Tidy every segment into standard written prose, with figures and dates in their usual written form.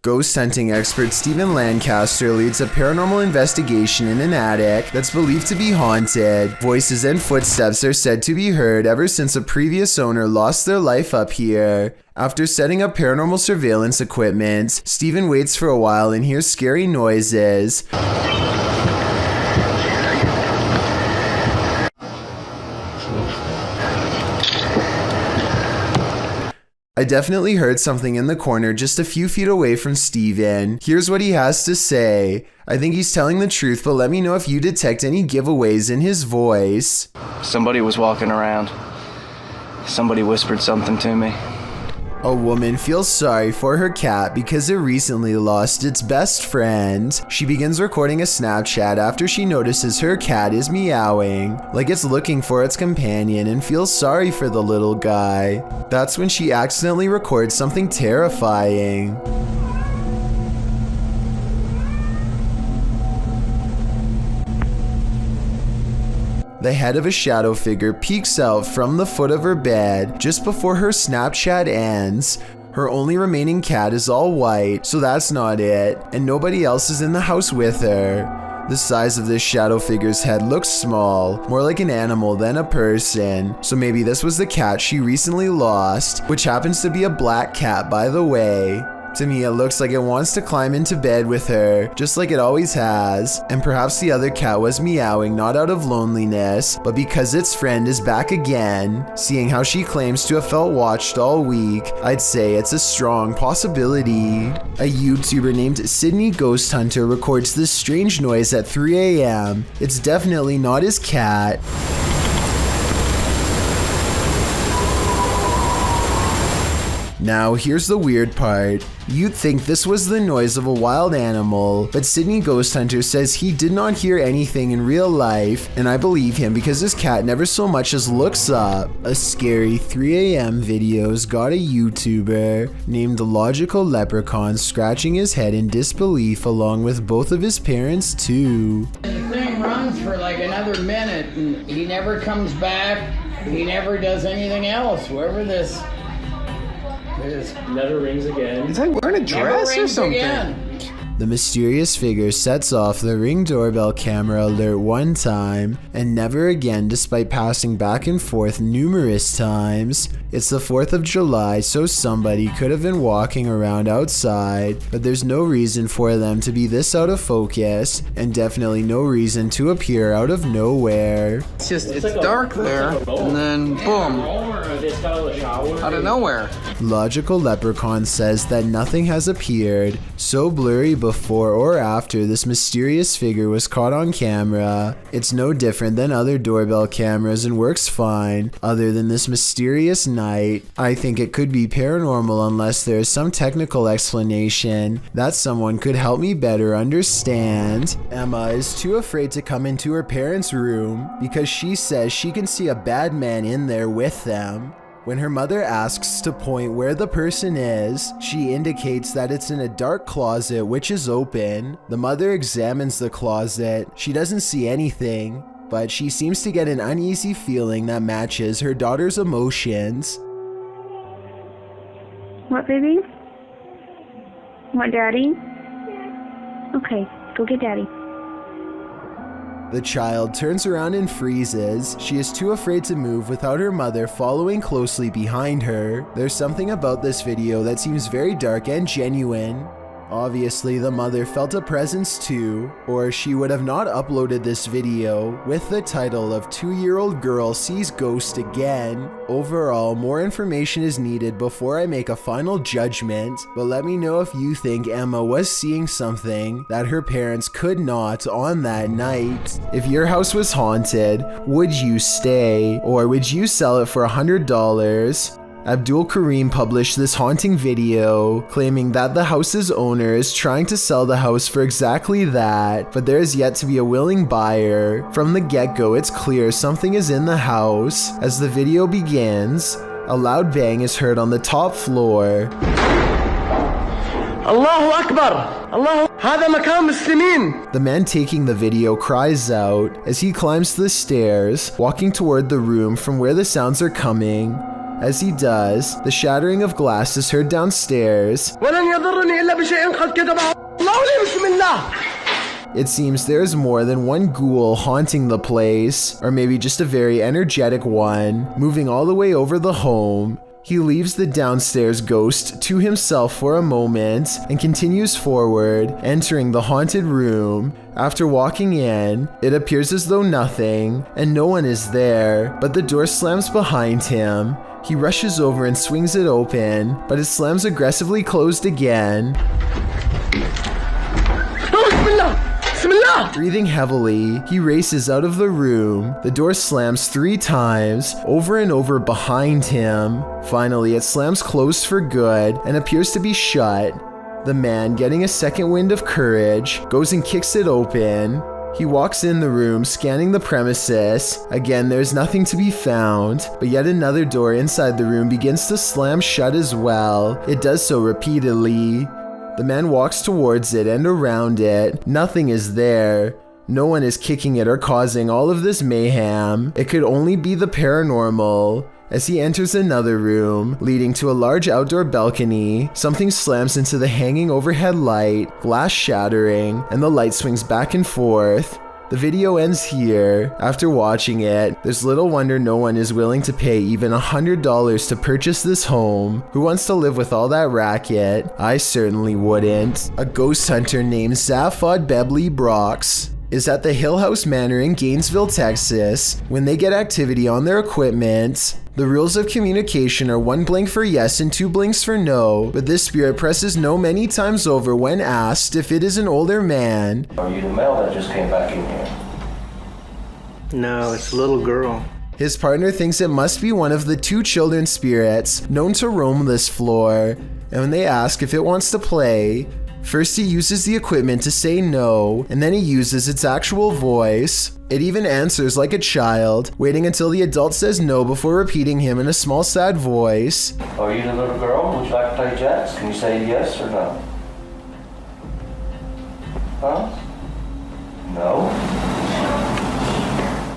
Ghost hunting expert Stephen Lancaster leads a paranormal investigation in an attic that's believed to be haunted. Voices and footsteps are said to be heard ever since a previous owner lost their life up here. After setting up paranormal surveillance equipment, Stephen waits for a while and hears scary noises. I definitely heard something in the corner just a few feet away from Steven. Here's what he has to say. I think he's telling the truth, but let me know if you detect any giveaways in his voice. Somebody was walking around. Somebody whispered something to me. A woman feels sorry for her cat because it recently lost its best friend. She begins recording a Snapchat after she notices her cat is meowing, like it's looking for its companion, and feels sorry for the little guy. That's when she accidentally records something terrifying. The head of a shadow figure peeks out from the foot of her bed just before her Snapchat ends. Her only remaining cat is all white, so that's not it, and nobody else is in the house with her. The size of this shadow figure's head looks small, more like an animal than a person, so maybe this was the cat she recently lost, which happens to be a black cat, by the way. To me, it looks like it wants to climb into bed with her, just like it always has, and perhaps the other cat was meowing not out of loneliness, but because its friend is back again. Seeing how she claims to have felt watched all week, I'd say it's a strong possibility. A YouTuber named Sydney Ghost Hunter records this strange noise at 3 a.m. It's definitely not his cat. Now, here's the weird part. You'd think this was the noise of a wild animal, but Sydney Ghost Hunter says he did not hear anything in real life, and I believe him because his cat never so much as looks up. A scary 3 a.m. video's got a YouTuber named Logical Leprechaun scratching his head in disbelief along with both of his parents too. The thing runs for like another minute and he never comes back, he never does anything else, whoever this never rings again. Is that wearing a dress or something? Again. The mysterious figure sets off the Ring doorbell camera alert one time and never again, despite passing back and forth numerous times. It's the 4th of July, so somebody could have been walking around outside, but there's no reason for them to be this out of focus, and definitely no reason to appear out of nowhere. It's dark there, and then boom, out of nowhere. Logical Leprechaun says that nothing has appeared so blurry before or after this mysterious figure was caught on camera. It's no different than other doorbell cameras and works fine, other than this mysterious night. I think it could be paranormal unless there is some technical explanation that someone could help me better understand. Emma is too afraid to come into her parents' room because she says she can see a bad man in there with them. When her mother asks to point where the person is, she indicates that it's in a dark closet which is open. The mother examines the closet. She doesn't see anything, but she seems to get an uneasy feeling that matches her daughter's emotions. What, baby? Want daddy? Okay, go get daddy. The child turns around and freezes. She is too afraid to move without her mother following closely behind her. There's something about this video that seems very dark and genuine. Obviously, the mother felt a presence too, or she would have not uploaded this video with the title of 2-year-old girl sees ghost again. Overall, more information is needed before I make a final judgment, but let me know if you think Emma was seeing something that her parents could not on that night. If your house was haunted, would you stay, or would you sell it for $100? Abdul Karim published this haunting video, claiming that the house's owner is trying to sell the house for exactly that, but there is yet to be a willing buyer. From the get-go, it's clear something is in the house. As the video begins, a loud bang is heard on the top floor. Allahu Akbar! Allah, هذا مكان مسلمين! The man taking the video cries out as he climbs the stairs, walking toward the room from where the sounds are coming. As he does, the shattering of glass is heard downstairs. It seems there is more than one ghoul haunting the place, or maybe just a very energetic one, moving all the way over the home. He leaves the downstairs ghost to himself for a moment and continues forward, entering the haunted room. After walking in, it appears as though nothing and no one is there, but the door slams behind him. He rushes over and swings it open, but it slams aggressively closed again. Breathing heavily, he races out of the room. The door slams 3 times, over and over behind him. Finally, it slams closed for good and appears to be shut. The man, getting a second wind of courage, goes and kicks it open. He walks in the room, scanning the premises. Again, there's nothing to be found, but yet another door inside the room begins to slam shut as well. It does so repeatedly. The man walks towards it and around it. Nothing is there. No one is kicking it or causing all of this mayhem. It could only be the paranormal. As he enters another room, leading to a large outdoor balcony, something slams into the hanging overhead light, glass shattering, and the light swings back and forth. The video ends here. After watching it, there's little wonder no one is willing to pay even $100 to purchase this home. Who wants to live with all that racket? I certainly wouldn't. A ghost hunter named Zaphod Bebley Brox is at the Hill House Manor in Gainesville, Texas. When they get activity on their equipment, the rules of communication are 1 blink for yes and 2 blinks for no, but this spirit presses no many times over when asked if it is an older man. Are you the male that just came back in here? No, it's a little girl. His partner thinks it must be one of the 2 children spirits known to roam this floor, and when they ask if it wants to play, first he uses the equipment to say no, and then he uses its actual voice. It even answers like a child, waiting until the adult says no before repeating him in a small sad voice. Are you the little girl? Would you like to play jacks? Can you say yes or no? Huh? No?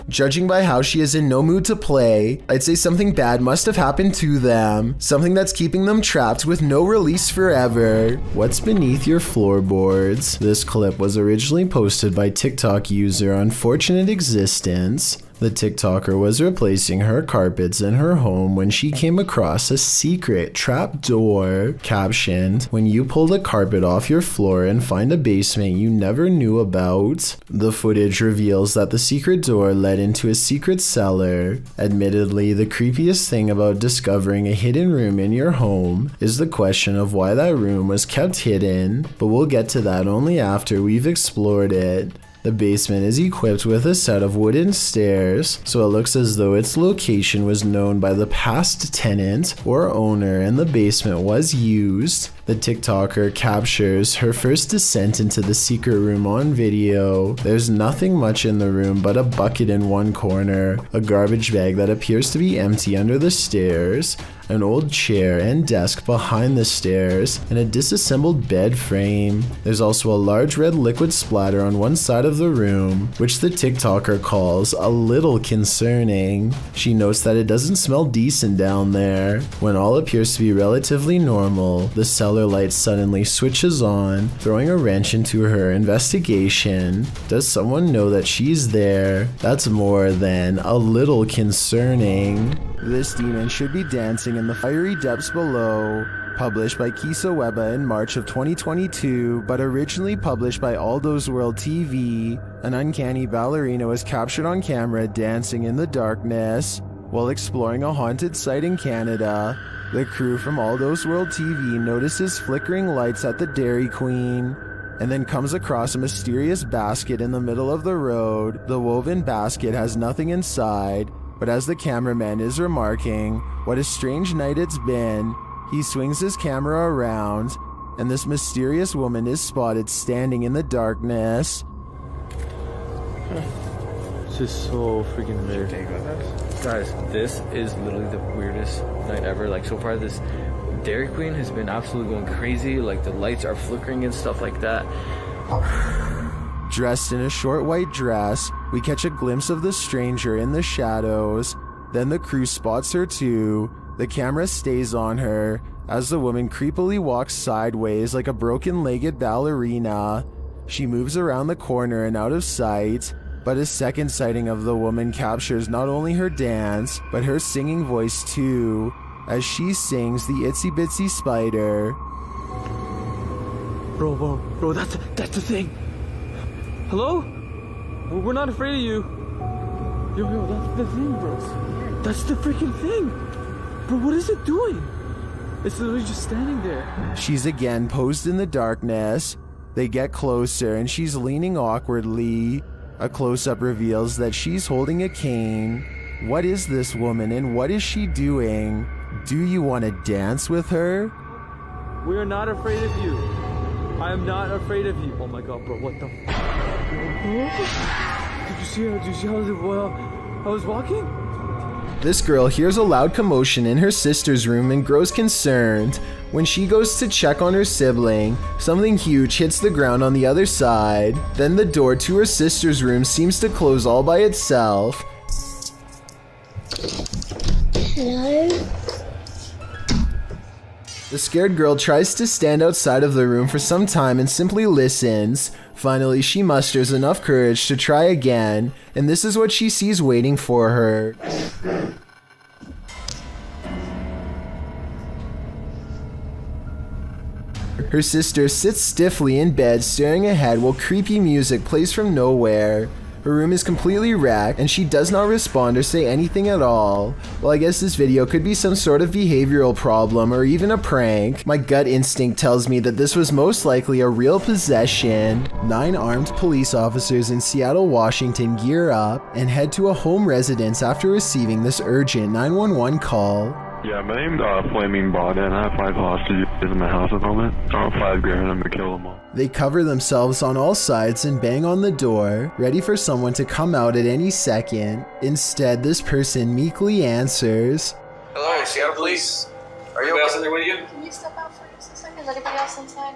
Judging by how she is in no mood to play, I'd say something bad must have happened to them. Something that's keeping them trapped with no release forever. What's beneath your floorboards? This clip was originally posted by TikTok user Unfortunate Existence. The TikToker was replacing her carpets in her home when she came across a secret trap door, captioned, "When you pull the carpet off your floor and find a basement you never knew about." The footage reveals that the secret door led into a secret cellar. Admittedly, the creepiest thing about discovering a hidden room in your home is the question of why that room was kept hidden, but we'll get to that only after we've explored it. The basement is equipped with a set of wooden stairs, so it looks as though its location was known by the past tenant or owner and the basement was used. The TikToker captures her first descent into the secret room on video. There's nothing much in the room but a bucket in one corner, a garbage bag that appears to be empty under the stairs, an old chair and desk behind the stairs, and a disassembled bed frame. There's also a large red liquid splatter on one side of the room, which the TikToker calls a little concerning. She notes that it doesn't smell decent down there. When all appears to be relatively normal, the cellar light suddenly switches on, throwing a wrench into her investigation. Does someone know that she's there? That's more than a little concerning. This demon should be dancing in the fiery depths below. Published by Kisa Weba in March of 2022, but originally published by Aldo's World TV, an uncanny ballerina was captured on camera dancing in the darkness while exploring a haunted site in Canada. The crew from Aldo's World TV notices flickering lights at the Dairy Queen, and then comes across a mysterious basket in the middle of the road. The woven basket has nothing inside, but as the cameraman is remarking, "What a strange night it's been," he swings his camera around, and this mysterious woman is spotted standing in the darkness. This is so freaking weird. Guys, this is literally the weirdest night ever. Like, so far this Dairy Queen has been absolutely going crazy. Like, the lights are flickering and stuff like that. Dressed in a short white dress, we catch a glimpse of the stranger in the shadows. Then the crew spots her too. The camera stays on her as the woman creepily walks sideways like a broken-legged ballerina. She moves around the corner and out of sight, but a second sighting of the woman captures not only her dance, but her singing voice too, as she sings the Itsy Bitsy Spider. Bro, that's the thing. Hello? We're not afraid of you. Yo, that's the thing, bro. That's the freaking thing. Bro, what is it doing? It's literally just standing there. She's again posed in the darkness. They get closer and she's leaning awkwardly. A close-up reveals that she's holding a cane. What is this woman and what is she doing? Do you want to dance with her? We are not afraid of you. I am not afraid of you. Oh my god, bro, what the Did you see how I was walking? This girl hears a loud commotion in her sister's room and grows concerned. When she goes to check on her sibling, something huge hits the ground on the other side. Then the door to her sister's room seems to close all by itself. Hello? The scared girl tries to stand outside of the room for some time and simply listens. Finally, she musters enough courage to try again, and this is what she sees waiting for her. Her sister sits stiffly in bed staring ahead while creepy music plays from nowhere. Her room is completely wrecked and she does not respond or say anything at all. Well, I guess this video could be some sort of behavioral problem or even a prank. My gut instinct tells me that this was most likely a real possession. 9 armed police officers in Seattle, Washington gear up and head to a home residence after receiving this urgent 911 call. Yeah, my name's Flaming Bod, and I have 5 hostages in my house at the moment. I want $5 grand, I'm gonna kill them all. They cover themselves on all sides and bang on the door, ready for someone to come out at any second. Instead, this person meekly answers. Hello, Seattle Police. Are you else in there with you? Can you step out for just a second? Is anybody else inside?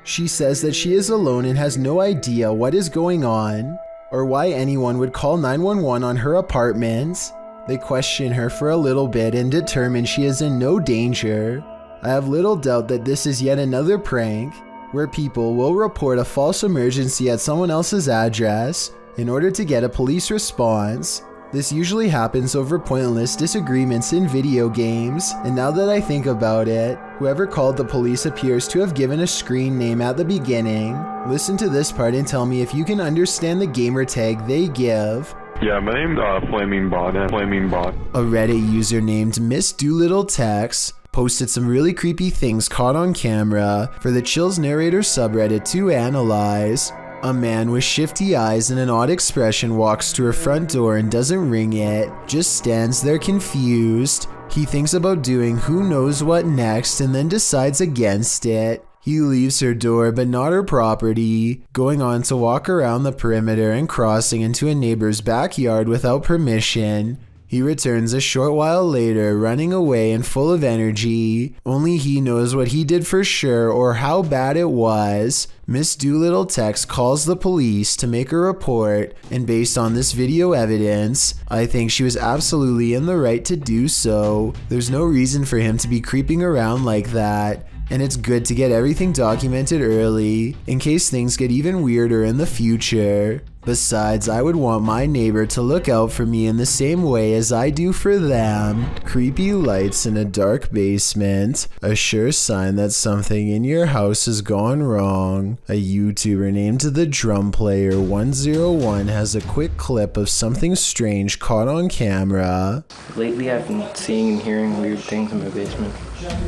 She says that she is alone and has no idea what is going on, or why anyone would call 911 on her apartment. They question her for a little bit and determine she is in no danger. I have little doubt that this is yet another prank, where people will report a false emergency at someone else's address in order to get a police response. This usually happens over pointless disagreements in video games, and now that I think about it, whoever called the police appears to have given a screen name at the beginning. Listen to this part and tell me if you can understand the gamer tag they give. Yeah, my name's Flaming Bod, and Flaming Bod. A Reddit user named Miss Doolittle Tex posted some really creepy things caught on camera for the Chills Narrator subreddit to analyze. A man with shifty eyes and an odd expression walks to her front door and doesn't ring it, just stands there confused. He thinks about doing who knows what next and then decides against it. He leaves her door but not her property, going on to walk around the perimeter and crossing into a neighbor's backyard without permission. He returns a short while later, running away and full of energy. Only he knows what he did for sure or how bad it was. Miss Doolittle Tex calls the police to make a report, and based on this video evidence, I think she was absolutely in the right to do so. There's no reason for him to be creeping around like that. And it's good to get everything documented early, in case things get even weirder in the future. Besides, I would want my neighbor to look out for me in the same way as I do for them. Creepy lights in a dark basement, a sure sign that something in your house has gone wrong. A YouTuber named The Drum Player 101 has a quick clip of something strange caught on camera. Lately I've been seeing and hearing weird things in my basement.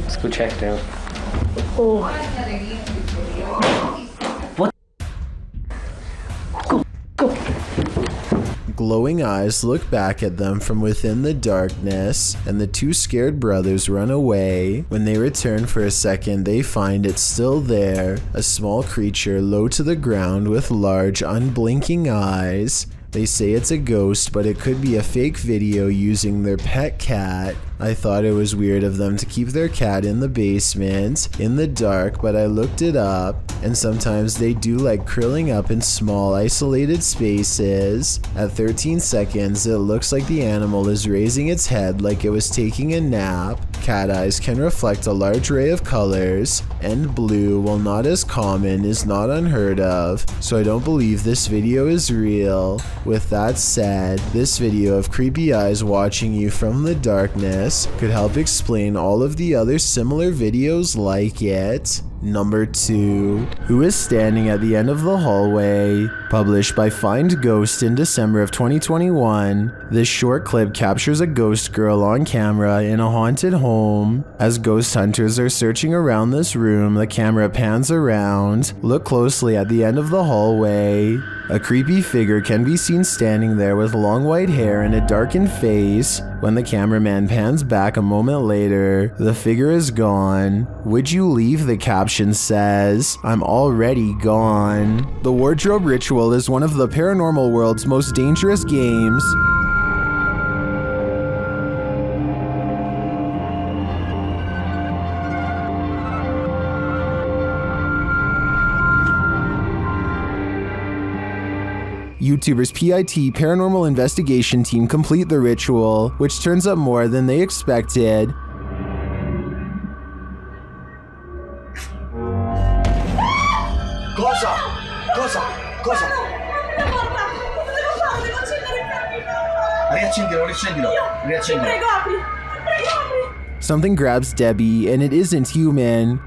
Let's go check it out. Oh. What? Go. Glowing eyes look back at them from within the darkness, and the 2 scared brothers run away. When they return for a second, they find it still there, a small creature low to the ground with large, unblinking eyes. They say it's a ghost, but it could be a fake video using their pet cat. I thought it was weird of them to keep their cat in the basement, in the dark, but I looked it up. and sometimes they do like curling up in small isolated spaces. At 13 seconds, it looks like the animal is raising its head like it was taking a nap. Cat eyes can reflect a large array of colors, and blue, while not as common, is not unheard of, so I don't believe this video is real. With that said, this video of creepy eyes watching you from the darkness could help explain all of the other similar videos like it. Number 2. Who is standing at the end of the hallway? Published by Find Ghost in December of 2021, this short clip captures a ghost girl on camera in a haunted home. As ghost hunters are searching around this room, the camera pans around. Look closely at the end of the hallway. A creepy figure can be seen standing there with long white hair and a darkened face. When the cameraman pans back a moment later, the figure is gone. Would you leave? The caption says. I'm already gone. The wardrobe ritual is one of the paranormal world's most dangerous games. YouTubers PIT Paranormal Investigation Team complete the ritual, which turns up more than they expected. Something grabs Debbie, and it isn't human.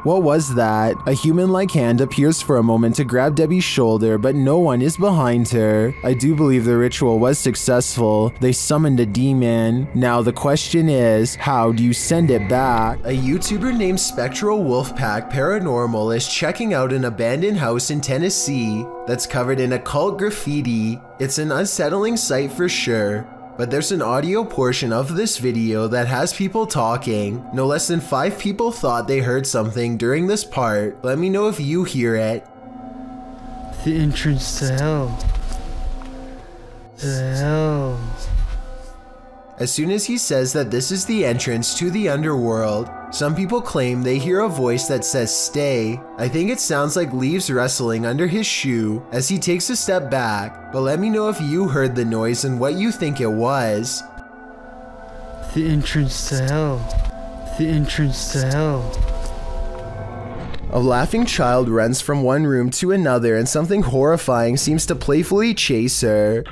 What was that? A human-like hand appears for a moment to grab Debbie's shoulder, but no one is behind her. I do believe the ritual was successful. They summoned a demon. Now the question is, how do you send it back? A YouTuber named Spectral Wolfpack Paranormal is checking out an abandoned house in Tennessee that's covered in occult graffiti. It's an unsettling sight for sure. But there's an audio portion of this video that has people talking. No less than 5 people thought they heard something during this part. Let me know if you hear it. The entrance to hell. To hell. As soon as he says that this is the entrance to the underworld, some people claim they hear a voice that says stay. I think it sounds like leaves rustling under his shoe as he takes a step back, but let me know if you heard the noise and what you think it was. The entrance to hell. The entrance to hell. A laughing child runs from one room to another and something horrifying seems to playfully chase her.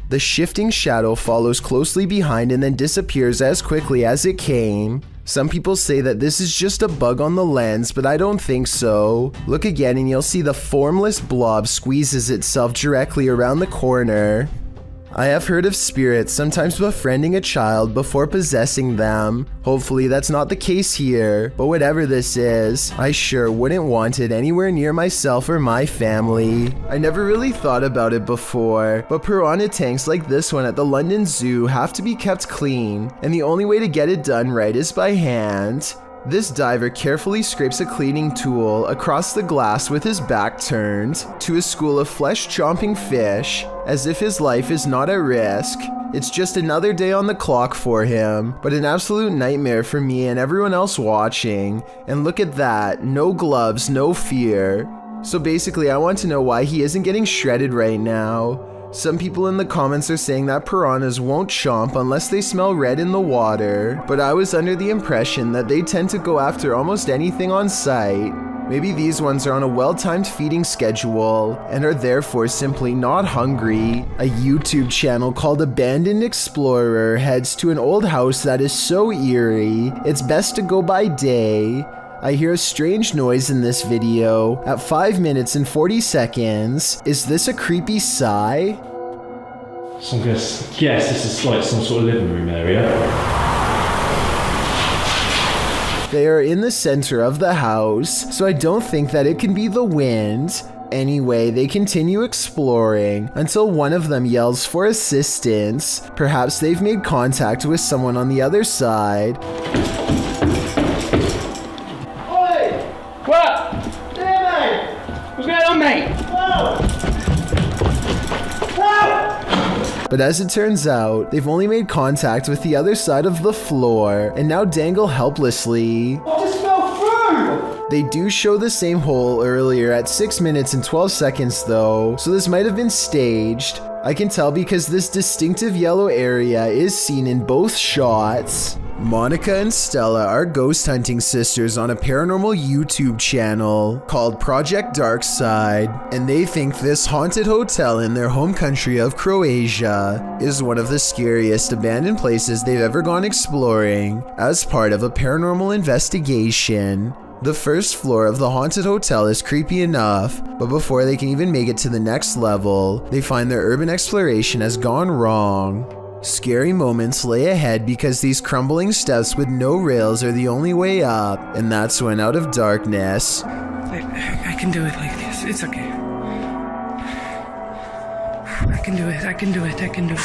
The shifting shadow follows closely behind and then disappears as quickly as it came. Some people say that this is just a bug on the lens, but I don't think so. Look again and you'll see the formless blob squeezes itself directly around the corner. I have heard of spirits sometimes befriending a child before possessing them. Hopefully that's not the case here, but whatever this is, I sure wouldn't want it anywhere near myself or my family. I never really thought about it before, but piranha tanks like this one at the London Zoo have to be kept clean, and the only way to get it done right is by hand. This diver carefully scrapes a cleaning tool across the glass with his back turned to a school of flesh-chomping fish, as if his life is not at risk. It's just another day on the clock for him, but an absolute nightmare for me and everyone else watching. And look at that, no gloves, no fear. So basically, I want to know why he isn't getting shredded right now. Some people in the comments are saying that piranhas won't chomp unless they smell red in the water, but I was under the impression that they tend to go after almost anything on sight. Maybe these ones are on a well-timed feeding schedule and are therefore simply not hungry. A YouTube channel called Abandoned Explorer heads to an old house that is so eerie, it's best to go by day. I hear a strange noise in this video at 5 minutes and 40 seconds. Is this a creepy sigh? So I'm going to guess this is like some sort of living room area. They are in the center of the house, so I don't think that it can be the wind. Anyway, they continue exploring until one of them yells for assistance. Perhaps they've made contact with someone on the other side. Oi! What? There, mate! But as it turns out, they've only made contact with the other side of the floor and now dangle helplessly. I just fell through! They do show the same hole earlier at 6 minutes and 12 seconds though, so this might have been staged. I can tell because this distinctive yellow area is seen in both shots. Monica and Stella are ghost hunting sisters on a paranormal YouTube channel called Project Darkside, and they think this haunted hotel in their home country of Croatia is one of the scariest abandoned places they've ever gone exploring as part of a paranormal investigation. The first floor of the haunted hotel is creepy enough, but before they can even make it to the next level, they find their urban exploration has gone wrong. Scary moments lay ahead because these crumbling steps with no rails are the only way up, and that's when out of darkness, I can do it like this. It's okay. I can do it. I can do it. I can do it.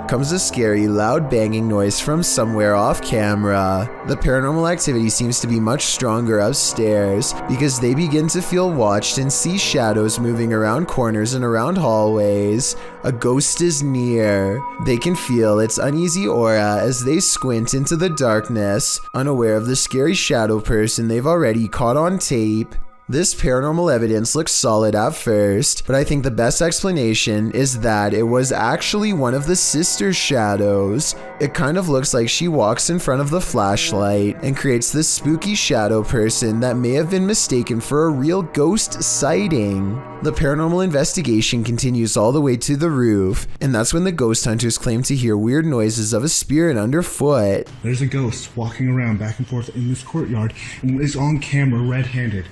comes a scary, loud banging noise from somewhere off camera. The paranormal activity seems to be much stronger upstairs because they begin to feel watched and see shadows moving around corners and around hallways. A ghost is near. They can feel its uneasy aura as they squint into the darkness, unaware of the scary shadow person they've already caught on tape. This paranormal evidence looks solid at first, but I think the best explanation is that it was actually one of the sister's shadows. It kind of looks like she walks in front of the flashlight and creates this spooky shadow person that may have been mistaken for a real ghost sighting. The paranormal investigation continues all the way to the roof, and that's when the ghost hunters claim to hear weird noises of a spirit underfoot. There's a ghost walking around back and forth in this courtyard and is on camera red-handed.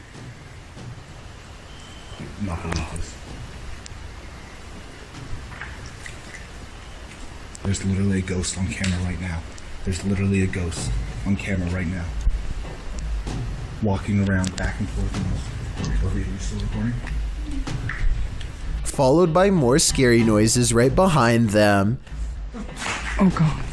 I'm not believe this. There's literally a ghost on camera right now. There's literally a ghost on camera right now. Walking around back and forth in this. Are you still recording? Followed by more scary noises right behind them. Oh god.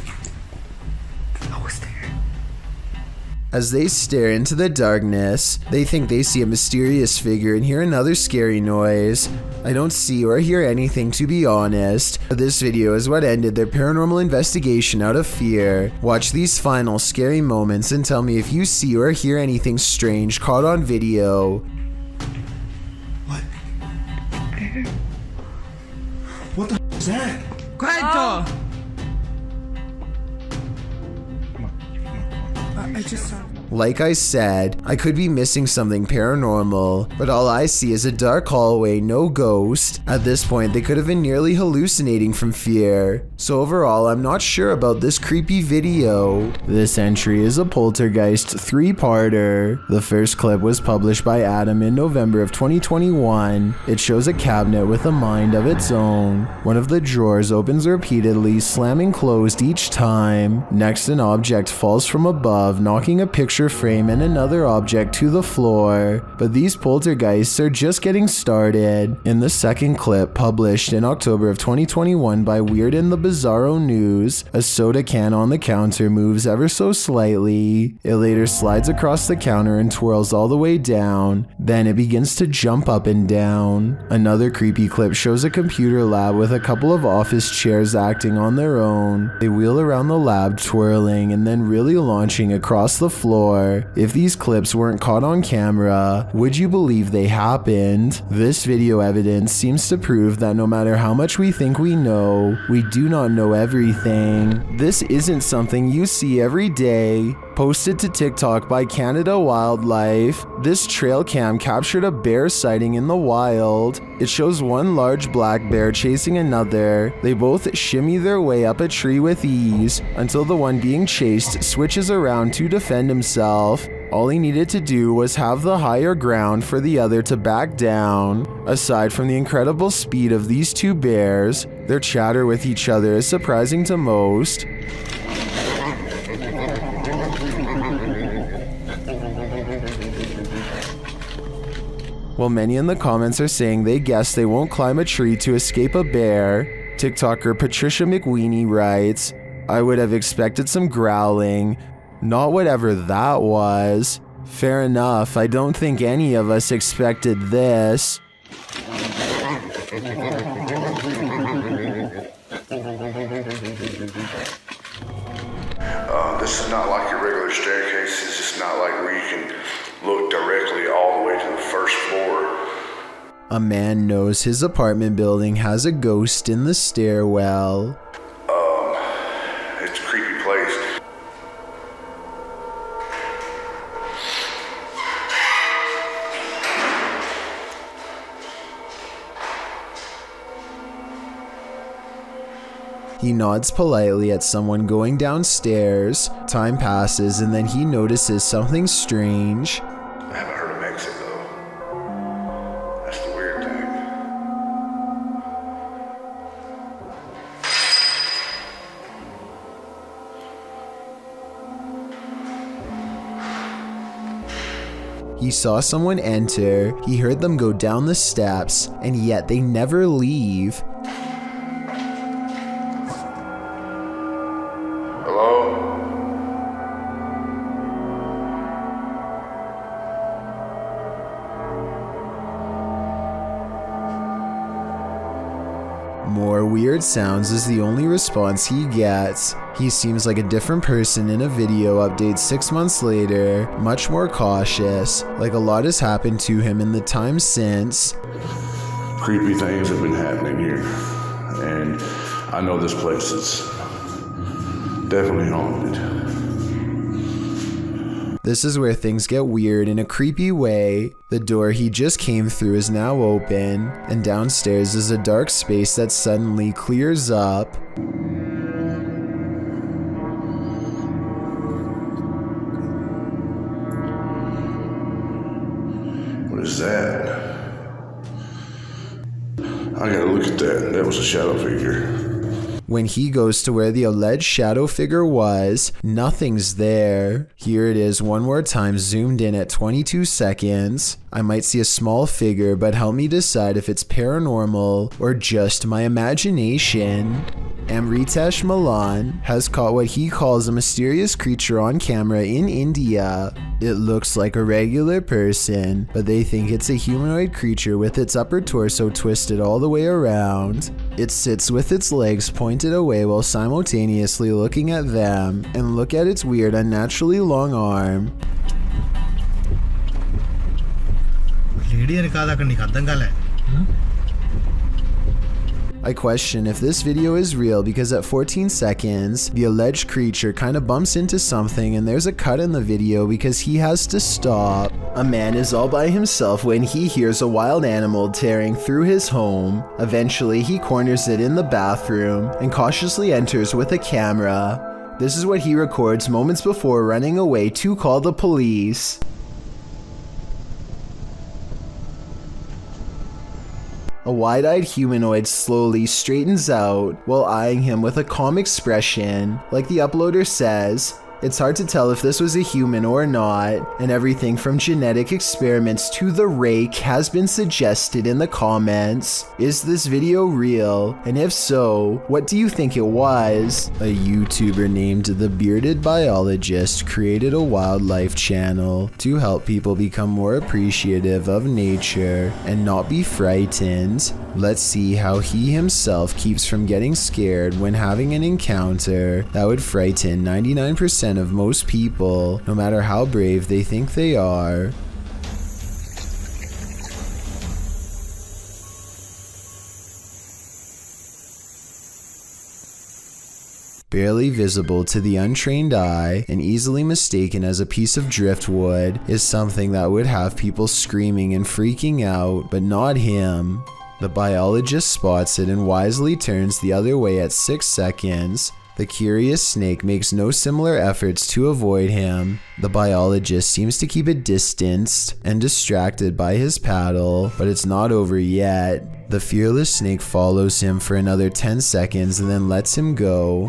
As they stare into the darkness, they think they see a mysterious figure and hear another scary noise. I don't see or hear anything, to be honest, but this video is what ended their paranormal investigation out of fear. Watch these final scary moments and tell me if you see or hear anything strange caught on video. What the is that? Quiet! I just saw. Like I said, I could be missing something paranormal, but all I see is a dark hallway, no ghost. At this point, they could have been nearly hallucinating from fear. So overall, I'm not sure about this creepy video. This entry is a Poltergeist 3-parter. The first clip was published by Adam in November of 2021. It shows a cabinet with a mind of its own. One of the drawers opens repeatedly, slamming closed each time. Next, an object falls from above, knocking a picture frame and another object to the floor. But these poltergeists are just getting started. In the second clip, published in October of 2021 by Weird and the Bizarro News, a soda can on the counter moves ever so slightly. It later slides across the counter and twirls all the way down. Then it begins to jump up and down. Another creepy clip shows a computer lab with a couple of office chairs acting on their own. They wheel around the lab, twirling and then really launching across the floor. If these clips weren't caught on camera, would you believe they happened? This video evidence seems to prove that no matter how much we think we know, we do not know everything. This isn't something you see every day. Posted to TikTok by Canada Wildlife, this trail cam captured a bear sighting in the wild. It shows one large black bear chasing another. They both shimmy their way up a tree with ease until the one being chased switches around to defend himself. All he needed to do was have the higher ground for the other to back down. Aside from the incredible speed of these two bears, their chatter with each other is surprising to most. While many in the comments are saying they guess they won't climb a tree to escape a bear, TikToker Patricia McWeenie writes, "I would have expected some growling, not whatever that was. Fair enough, I don't think any of us expected this." This is not like your regular staircase. It's just not like where you can look directly all the way to the first floor. A man knows his apartment building has a ghost in the stairwell. It's a creepy place. He nods politely at someone going downstairs. Time passes and then he notices something strange. I haven't heard him exit though. That's the weird thing. He saw someone enter, he heard them go down the steps, and yet they never leave. More weird sounds is the only response he gets. He seems like a different person in a video update 6 months later, much more cautious, like a lot has happened to him in the time since. Creepy things have been happening here, and I know this place is definitely haunted. This is where things get weird in a creepy way. The door he just came through is now open, and downstairs is a dark space that suddenly clears up. What is that? I gotta look at that. That was a shadow figure. When he goes to where the alleged shadow figure was, nothing's there. Here it is one more time, zoomed in at 22 seconds. I might see a small figure, but help me decide if it's paranormal or just my imagination. Amritesh Malan has caught what he calls a mysterious creature on camera in India. It looks like a regular person, but they think it's a humanoid creature with its upper torso twisted all the way around. It sits with its legs pointed away while simultaneously looking at them, and look at its weird, unnaturally long arm. I question if this video is real because at 14 seconds, the alleged creature kind of bumps into something and there's a cut in the video because he has to stop. A man is all by himself when he hears a wild animal tearing through his home. Eventually, he corners it in the bathroom and cautiously enters with a camera. This is what he records moments before running away to call the police. A wide-eyed humanoid slowly straightens out while eyeing him with a calm expression. Like the uploader says, it's hard to tell if this was a human or not, and everything from genetic experiments to the rake has been suggested in the comments. Is this video real? And if so, what do you think it was? A YouTuber named The Bearded Biologist created a wildlife channel to help people become more appreciative of nature and not be frightened. Let's see how he himself keeps from getting scared when having an encounter that would frighten 99% of most people, no matter how brave they think they are. Barely visible to the untrained eye and easily mistaken as a piece of driftwood is something that would have people screaming and freaking out, but not him. The biologist spots it and wisely turns the other way at 6 seconds. The curious snake makes no similar efforts to avoid him. The biologist seems to keep it distanced and distracted by his paddle, but it's not over yet. The fearless snake follows him for another 10 seconds and then lets him go.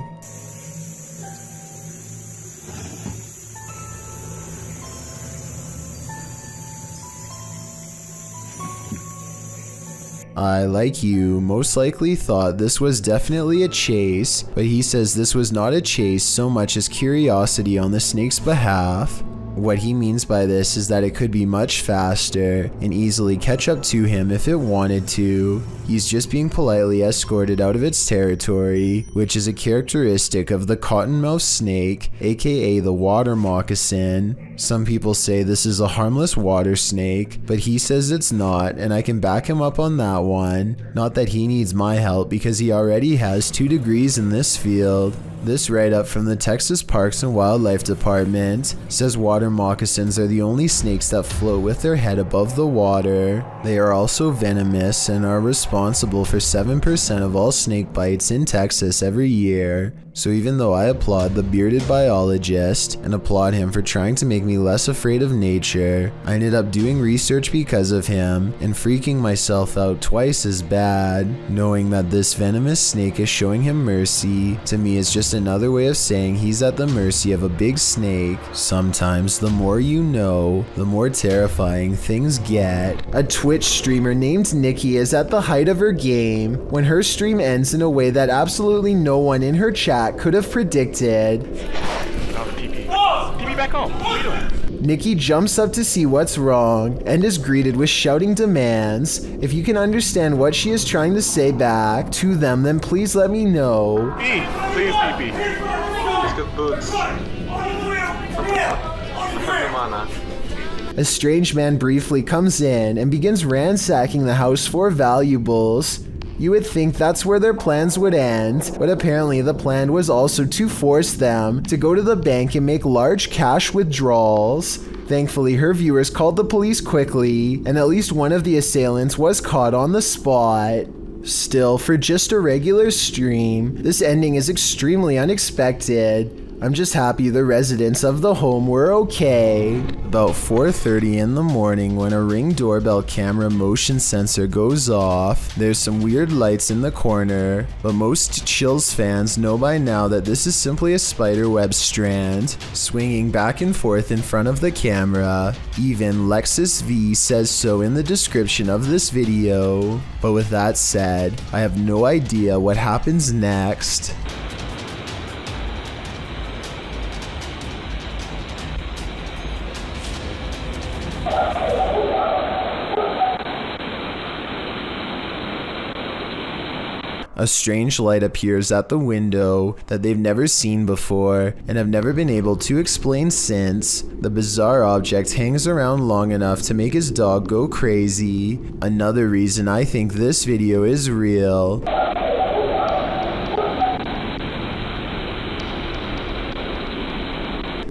I, like you, most likely thought this was definitely a chase, but he says this was not a chase so much as curiosity on the snake's behalf. What he means by this is that it could be much faster and easily catch up to him if it wanted to. He's just being politely escorted out of its territory, which is a characteristic of the cottonmouth snake, aka the water moccasin. Some people say this is a harmless water snake, but he says it's not, and I can back him up on that one. Not that he needs my help because he already has 2 degrees in this field. This write-up from the Texas Parks and Wildlife Department says water moccasins are the only snakes that float with their head above the water. They are also venomous and are responsible for 7% of all snake bites in Texas every year. So even though I applaud the bearded biologist and applaud him for trying to make me less afraid of nature, I ended up doing research because of him and freaking myself out twice as bad. Knowing that this venomous snake is showing him mercy, to me is just another way of saying he's at the mercy of a big snake. Sometimes the more you know, the more terrifying things get. A Twitch streamer named Nikki is at the height of her game when her stream ends in a way that absolutely no one in her chat could have predicted. TP back home. What are you doing? Nikki jumps up to see what's wrong and is greeted with shouting demands. If you can understand what she is trying to say back to them, then please let me know. Please, TP. Let's get boots. A strange man briefly comes in and begins ransacking the house for valuables. You would think that's where their plans would end, but apparently the plan was also to force them to go to the bank and make large cash withdrawals. Thankfully, her viewers called the police quickly, and at least one of the assailants was caught on the spot. Still, for just a regular stream, this ending is extremely unexpected. I'm just happy the residents of the home were okay. About 4:30 in the morning, when a Ring doorbell camera motion sensor goes off, there's some weird lights in the corner, but most Chills fans know by now that this is simply a spiderweb strand swinging back and forth in front of the camera. Even Lexus V says so in the description of this video. But with that said, I have no idea what happens next. A strange light appears at the window that they've never seen before and have never been able to explain since. The bizarre object hangs around long enough to make his dog go crazy. Another reason I think this video is real.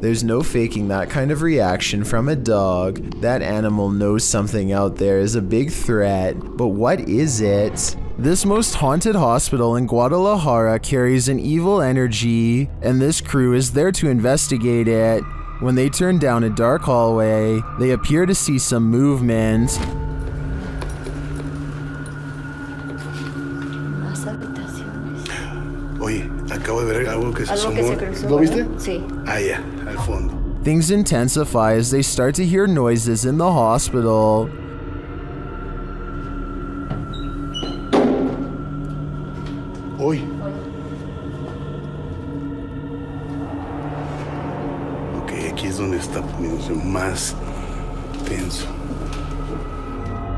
There's no faking that kind of reaction from a dog. That animal knows something out there is a big threat, but what is it? This most haunted hospital in Guadalajara carries an evil energy, and this crew is there to investigate it. When they turn down a dark hallway, they appear to see some movement. Oye, acabo de ver algo que se asomó. ¿Lo viste? Sí. Ah, ya, al fondo. Things intensify as they start to hear noises in the hospital. Hoy. Ok, aquí es donde está poniéndose más tenso.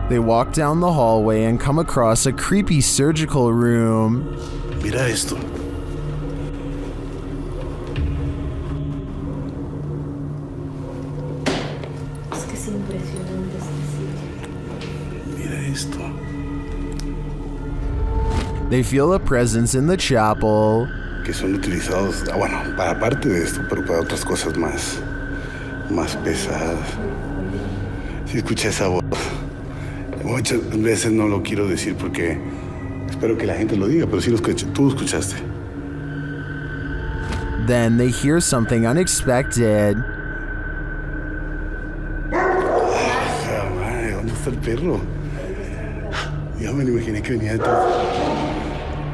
They walk down the hallway and come across a creepy surgical room. Mira esto. Es que es impresionante este sitio. Mira esto. They feel a presence in the chapel. Que son utilizados, bueno, para parte de esto, pero para otras cosas más pesadas. Si escuché esa voz. Muchas veces no lo quiero decir porque espero que la gente lo diga, pero sí lo escuché. Tú escuchaste. Then they hear something unexpected. Madre, ¿dónde está el perro? Ya me lo imaginé que venía detrás.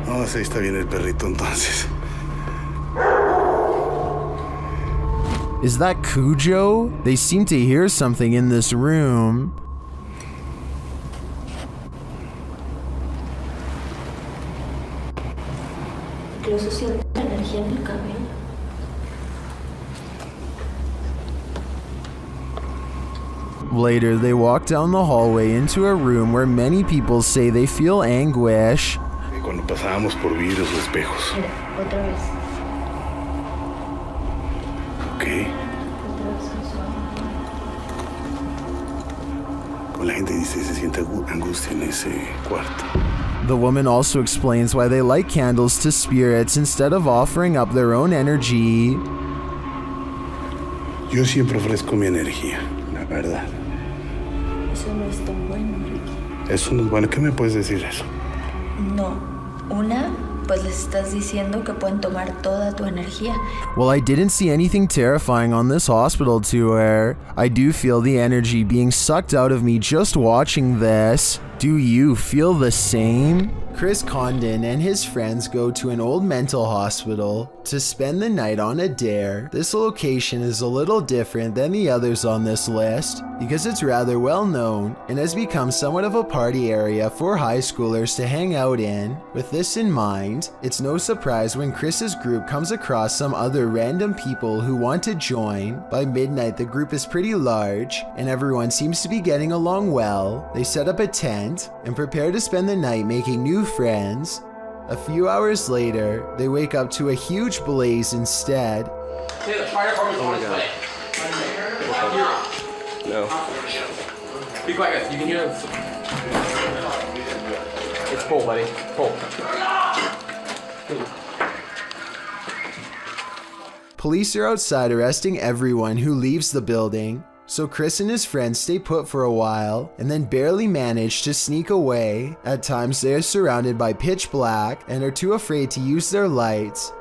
No, sí, está bien el perrito entonces. Is that Cujo? They seem to hear something in this room. Incluso siento la energía en el cabello. Later, they walk down the hallway into a room where many people say they feel anguish. Cuando pasábamos por vidrios o espejos. Mira, otra vez. Ok. Otra vez con suave. Como la gente dice, se siente angustia en ese cuarto. The woman also explains why they light candles to spirits instead of offering up their own energy. Yo siempre ofrezco mi energía, la verdad. Eso no es tan bueno, Ricky. Eso no es bueno. ¿Qué me puedes decir eso? No. Una, pues les estás diciendo que pueden tomar toda tu energía. Well, I didn't see anything terrifying on this hospital tour. I do feel the energy being sucked out of me just watching this. Do you feel the same? Chris Condon and his friends go to an old mental hospital to spend the night on a dare. This location is a little different than the others on this list because it's rather well known and has become somewhat of a party area for high schoolers to hang out in. With this in mind, it's no surprise when Chris's group comes across some other random people who want to join. By midnight, the group is pretty large and everyone seems to be getting along well. They set up a tent and prepare to spend the night making new friends. A few hours later, they wake up to a huge blaze instead. Hey, the fire department's on its way. No. Be quiet, guys. You can hear them. It's full, buddy. Full. Police are outside arresting everyone who leaves the building. So Chris and his friends stay put for a while and then barely manage to sneak away. At times they are surrounded by pitch black and are too afraid to use their lights.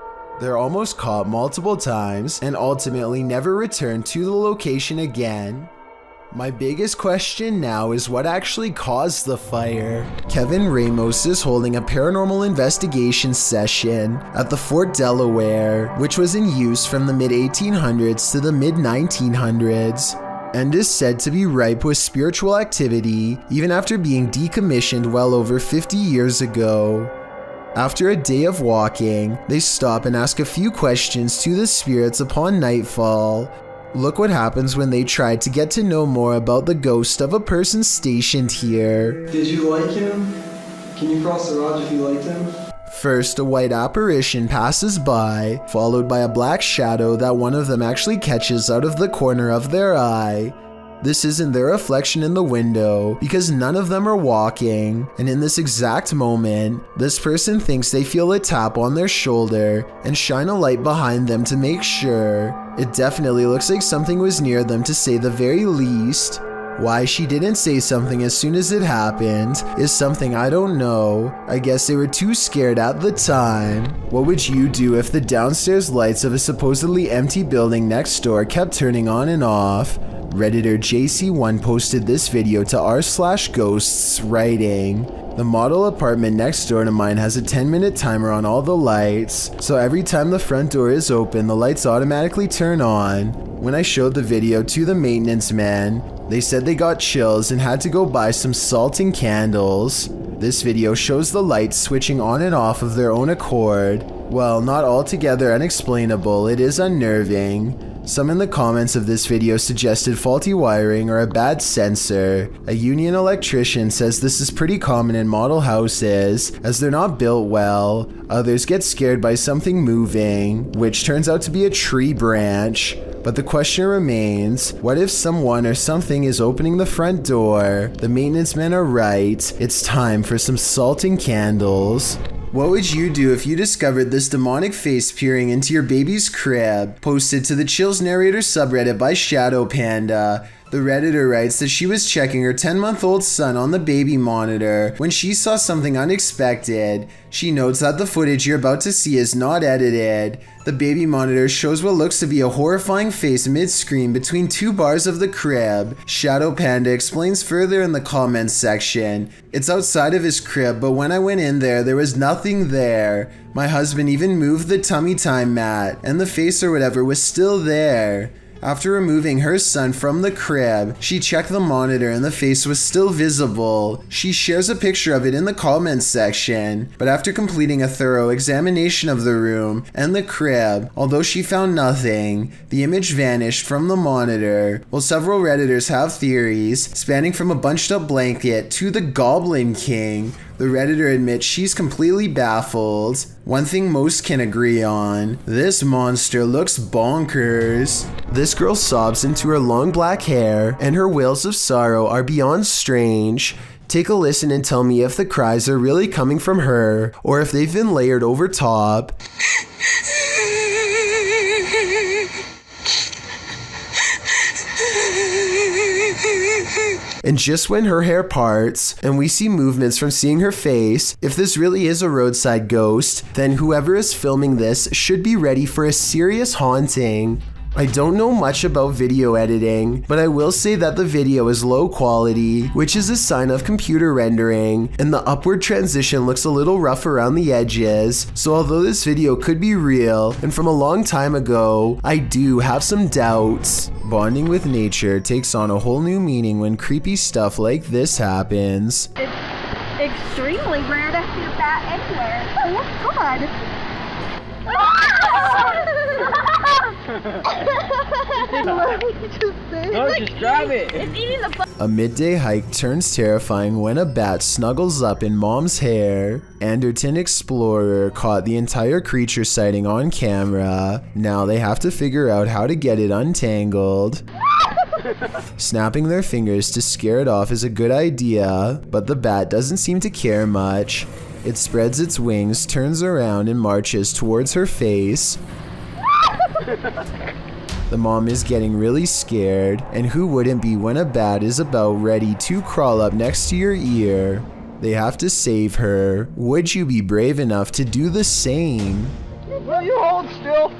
They're almost caught multiple times and ultimately never return to the location again. My biggest question now is what actually caused the fire. Kevin Ramos is holding a paranormal investigation session at the Fort Delaware, which was in use from the mid-1800s to the mid-1900s. And is said to be ripe with spiritual activity even after being decommissioned well over 50 years ago. After a day of walking, they stop and ask a few questions to the spirits upon nightfall. Look what happens when they try to get to know more about the ghost of a person stationed here. Did you like him? Can you cross the rod if you liked him? First, a white apparition passes by, followed by a black shadow that one of them actually catches out of the corner of their eye. This isn't their reflection in the window because none of them are walking, and in this exact moment, this person thinks they feel a tap on their shoulder and shine a light behind them to make sure. It definitely looks like something was near them to say the very least. Why she didn't say something as soon as it happened is something I don't know. I guess they were too scared at the time. What would you do if the downstairs lights of a supposedly empty building next door kept turning on and off? Redditor JC1 posted this video to r/ghosts, writing, "The model apartment next door to mine has a 10-minute timer on all the lights, so every time the front door is open, the lights automatically turn on. When I showed the video to the maintenance men, they said they got chills and had to go buy some salt and candles." This video shows the lights switching on and off of their own accord. Well, not altogether unexplainable, it is unnerving. Some in the comments of this video suggested faulty wiring or a bad sensor. A union electrician says this is pretty common in model houses, as they're not built well. Others get scared by something moving, which turns out to be a tree branch. But the question remains, what if someone or something is opening the front door? The maintenance men are right, it's time for some salt and candles. What would you do if you discovered this demonic face peering into your baby's crib? Posted to the Chills Narrator subreddit by Shadow Panda. The Redditor writes that she was checking her 10-month-old son on the baby monitor when she saw something unexpected. She notes that the footage you're about to see is not edited. The baby monitor shows what looks to be a horrifying face mid-screen between two bars of the crib. Shadow Panda explains further in the comments section. "It's outside of his crib, but when I went in there was nothing there. My husband even moved the tummy time mat, and the face or whatever was still there. After removing her son from the crib, she checked the monitor and the face was still visible. She shares a picture of it in the comments section, but after completing a thorough examination of the room and the crib, although she found nothing, the image vanished from the monitor. While several Redditors have theories, spanning from a bunched up blanket to the Goblin King, the Redditor admits she's completely baffled. One thing most can agree on, this monster looks bonkers. This girl sobs into her long black hair, and her wails of sorrow are beyond strange. Take a listen and tell me if the cries are really coming from her, or if they've been layered over top. And just when her hair parts, and we see movements from seeing her face, if this really is a roadside ghost, then whoever is filming this should be ready for a serious haunting. I don't know much about video editing, but I will say that the video is low quality, which is a sign of computer rendering, and the upward transition looks a little rough around the edges, so although this video could be real and from a long time ago, I do have some doubts. Bonding with nature takes on a whole new meaning when creepy stuff like this happens. It's extremely rare to see a bat anywhere. Oh god. No, just grab it. It's eating the A midday hike turns terrifying when a bat snuggles up in mom's hair. Anderton Explorer caught the entire creature sighting on camera. Now they have to figure out how to get it untangled. Snapping their fingers to scare it off is a good idea, but the bat doesn't seem to care much. It spreads its wings, turns around, and marches towards her face. The mom is getting really scared, and who wouldn't be when a bat is about ready to crawl up next to your ear? They have to save her. Would you be brave enough to do the same? Will you hold still?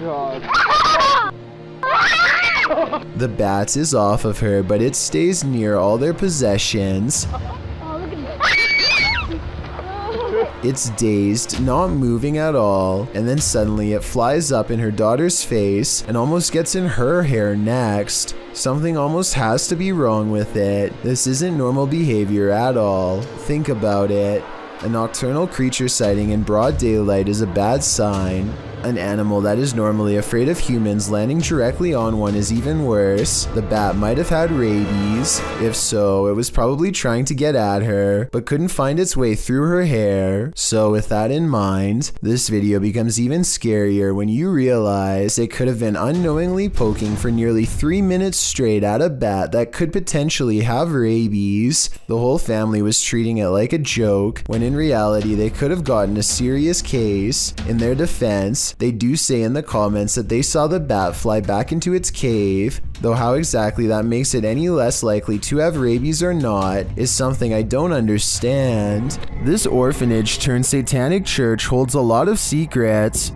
God. The bat is off of her, but it stays near all their possessions. It's dazed, not moving at all, and then suddenly it flies up in her daughter's face and almost gets in her hair next. Something almost has to be wrong with it. This isn't normal behavior at all. Think about it. A nocturnal creature sighting in broad daylight is a bad sign. An animal that is normally afraid of humans landing directly on one is even worse. The bat might have had rabies. If so, it was probably trying to get at her, but couldn't find its way through her hair. So with that in mind, this video becomes even scarier when you realize it could have been unknowingly poking for nearly 3 minutes straight at a bat that could potentially have rabies. The whole family was treating it like a joke, when in reality they could have gotten a serious case. In their defense, they do say in the comments that they saw the bat fly back into its cave, though how exactly that makes it any less likely to have rabies or not is something I don't understand. This orphanage turned satanic church holds a lot of secrets.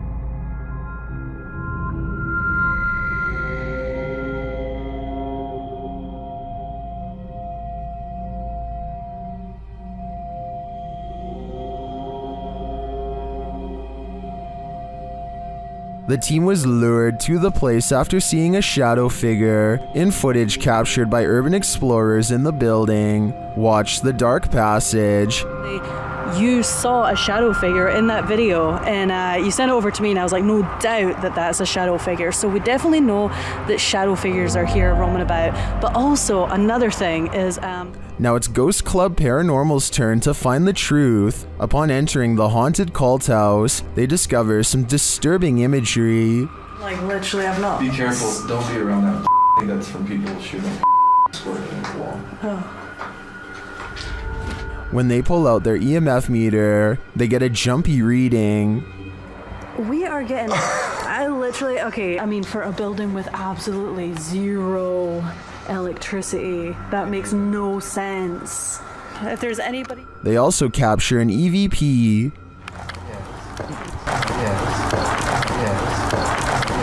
The team was lured to the place after seeing a shadow figure in footage captured by urban explorers in the building. Watch the dark passage. You saw a shadow figure in that video, and you sent it over to me, and I was like, no doubt that that's a shadow figure. So we definitely know that shadow figures are here roaming about. But also another thing is now it's Ghost Club Paranormal's turn to find the truth. Upon entering the haunted cult house, they discover some disturbing imagery. Like literally, I've not. Be careful, don't be around that that's from people shooting squirt in the wall. Oh. When they pull out their EMF meter, they get a jumpy reading. We are getting, okay, I mean, for a building with absolutely zero electricity, that makes no sense. If there's anybody... They also capture an EVP.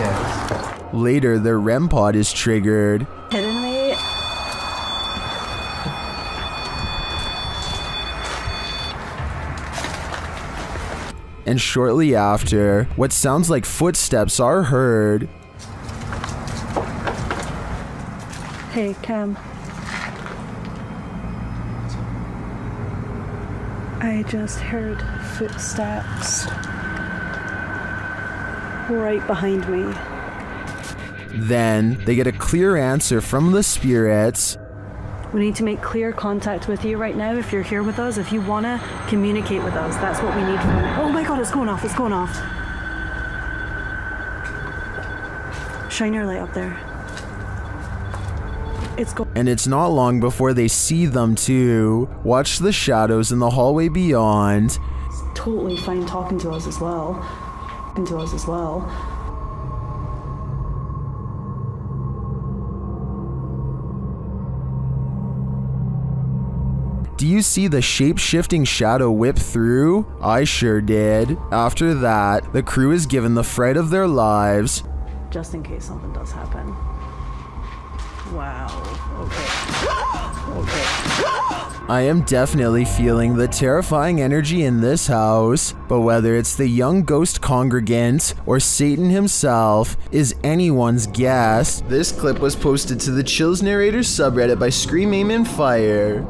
Yes. Later, their REM pod is triggered. Kidding me? and shortly after, what sounds like footsteps are heard. Hey, Cam. I just heard footsteps right behind me. Then they get a clear answer from the spirits. We need to make clear contact with you right now if you're here with us. If you want to communicate with us, that's what we need from you. Oh my god, it's going off, it's going off. Shine your light up there. And it's not long before they see them too. Watch the shadows in the hallway beyond. It's totally fine talking to us as well. Do you see the shape-shifting shadow whip through? I sure did. After that, the crew is given the fright of their lives. Just in case something does happen. Wow. Okay. I am definitely feeling the terrifying energy in this house, but whether it's the young ghost congregant or Satan himself is anyone's guess. This clip was posted to the Chills Narrators subreddit by Scream Aim and Fire.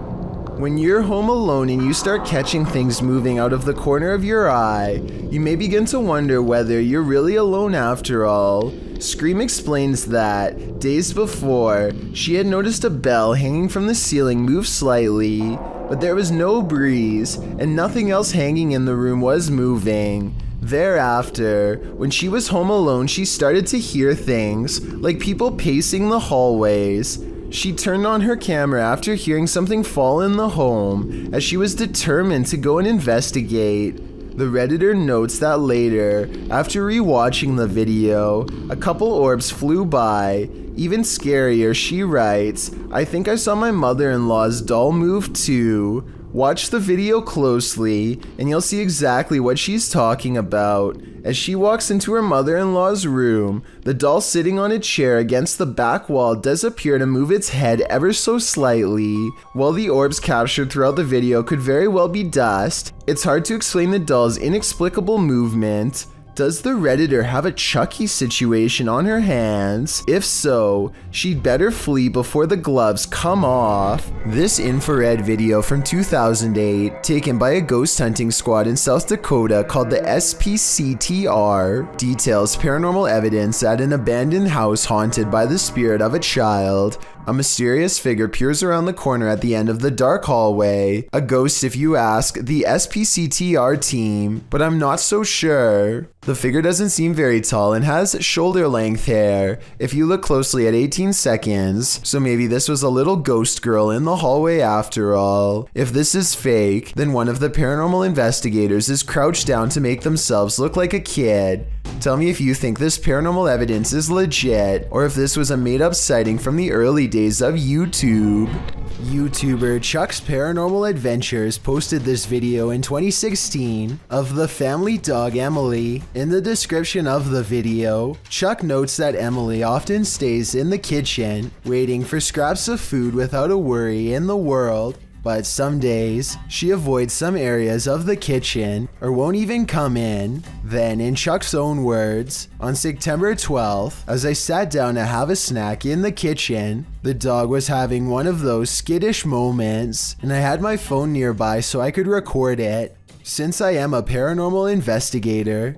When you're home alone and you start catching things moving out of the corner of your eye, you may begin to wonder whether you're really alone after all. Scream explains that, days before, she had noticed a bell hanging from the ceiling move slightly, but there was no breeze, and nothing else hanging in the room was moving. Thereafter, when she was home alone, she started to hear things, like people pacing the hallways. She turned on her camera after hearing something fall in the home, as she was determined to go and investigate. The Redditor notes that later, after rewatching the video, a couple orbs flew by. Even scarier, she writes, "I think I saw my mother-in-law's doll move too." Watch the video closely, and you'll see exactly what she's talking about. As she walks into her mother-in-law's room, the doll sitting on a chair against the back wall does appear to move its head ever so slightly. While the orbs captured throughout the video could very well be dust, it's hard to explain the doll's inexplicable movement. Does the Redditor have a Chucky situation on her hands? If so, she'd better flee before the gloves come off. This infrared video from 2008, taken by a ghost hunting squad in South Dakota called the SPCTR, details paranormal evidence at an abandoned house haunted by the spirit of a child. A mysterious figure peers around the corner at the end of the dark hallway. A ghost if you ask the SPCTR team, but I'm not so sure. The figure doesn't seem very tall and has shoulder-length hair if you look closely at 18 seconds, so maybe this was a little ghost girl in the hallway after all. If this is fake, then one of the paranormal investigators is crouched down to make themselves look like a kid. Tell me if you think this paranormal evidence is legit, or if this was a made-up sighting from the early days of YouTube. YouTuber Chuck's Paranormal Adventures posted this video in 2016 of the family dog Emily. In the description of the video, Chuck notes that Emily often stays in the kitchen, waiting for scraps of food without a worry in the world. But some days, she avoids some areas of the kitchen or won't even come in. Then, in Chuck's own words, on September 12th, as I sat down to have a snack in the kitchen, the dog was having one of those skittish moments, and I had my phone nearby so I could record it. Since I am a paranormal investigator,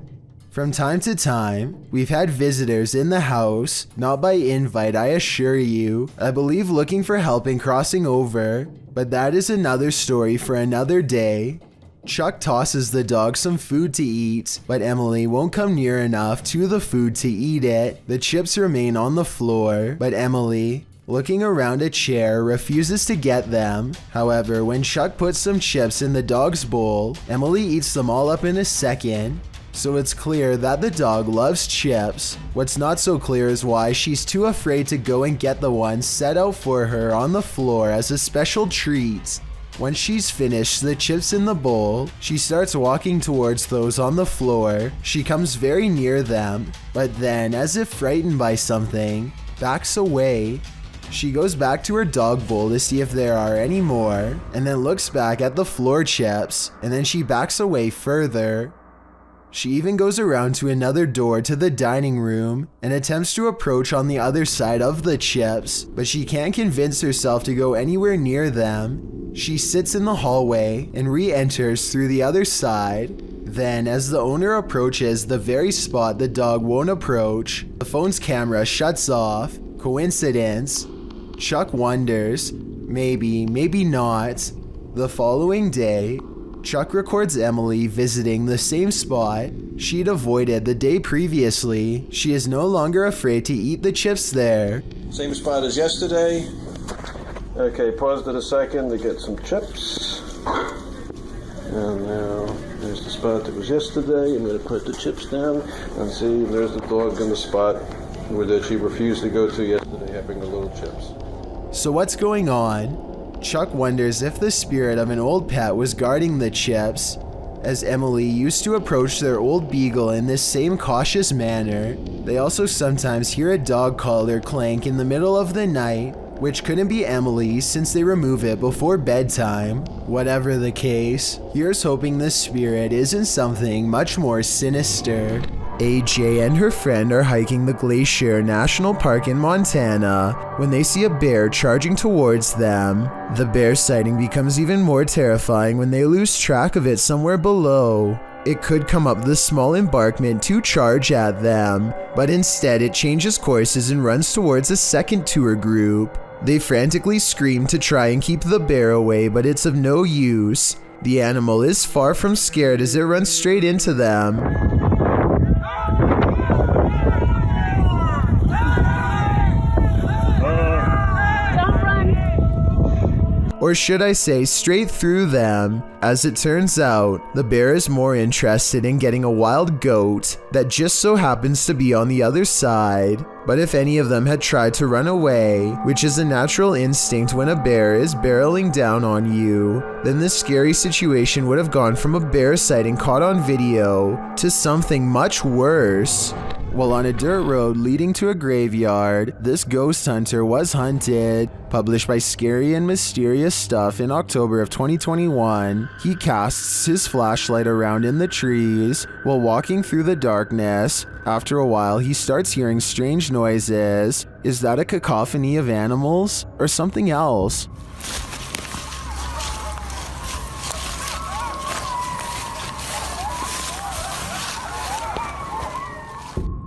from time to time, we've had visitors in the house, not by invite I assure you, I believe looking for help in crossing over, but that is another story for another day. Chuck tosses the dog some food to eat, but Emily won't come near enough to the food to eat it. The chips remain on the floor, but Emily, looking around a chair, refuses to get them. However, when Chuck puts some chips in the dog's bowl, Emily eats them all up in a second. So it's clear that the dog loves chips. What's not so clear is why she's too afraid to go and get the ones set out for her on the floor as a special treat. Once she's finished the chips in the bowl, she starts walking towards those on the floor. She comes very near them, but then, as if frightened by something, backs away. She goes back to her dog bowl to see if there are any more, and then looks back at the floor chips, and then she backs away further. She even goes around to another door to the dining room and attempts to approach on the other side of the chips, but she can't convince herself to go anywhere near them. She sits in the hallway and re-enters through the other side. Then, as the owner approaches the very spot the dog won't approach, the phone's camera shuts off. Coincidence? Chuck wonders. Maybe, maybe not. The following day, Chuck records Emily visiting the same spot she'd avoided the day previously. She is no longer afraid to eat the chips there. Same spot as yesterday. Okay, paused it a second to get some chips. And now there's the spot that was yesterday. I'm going to put the chips down and see there's the dog in the spot where she refused to go to yesterday having the little chips. So what's going on? Chuck wonders if the spirit of an old pet was guarding the chips, as Emily used to approach their old beagle in this same cautious manner. They also sometimes hear a dog collar clank in the middle of the night, which couldn't be Emily since they remove it before bedtime. Whatever the case, here's hoping the spirit isn't something much more sinister. AJ and her friend are hiking the Glacier National Park in Montana when they see a bear charging towards them. The bear sighting becomes even more terrifying when they lose track of it somewhere below. It could come up the small embankment to charge at them, but instead it changes courses and runs towards a second tour group. They frantically scream to try and keep the bear away, but it's of no use. The animal is far from scared as it runs straight into them. Or should I say straight through them. As it turns out, the bear is more interested in getting a wild goat that just so happens to be on the other side. But if any of them had tried to run away, which is a natural instinct when a bear is barreling down on you, then this scary situation would have gone from a bear sighting caught on video to something much worse. While on a dirt road leading to a graveyard, this ghost hunter was hunted. Published by Scary and Mysterious Stuff in October of 2021, he casts his flashlight around in the trees while walking through the darkness. After a while, he starts hearing strange noises. Is that a cacophony of animals or something else?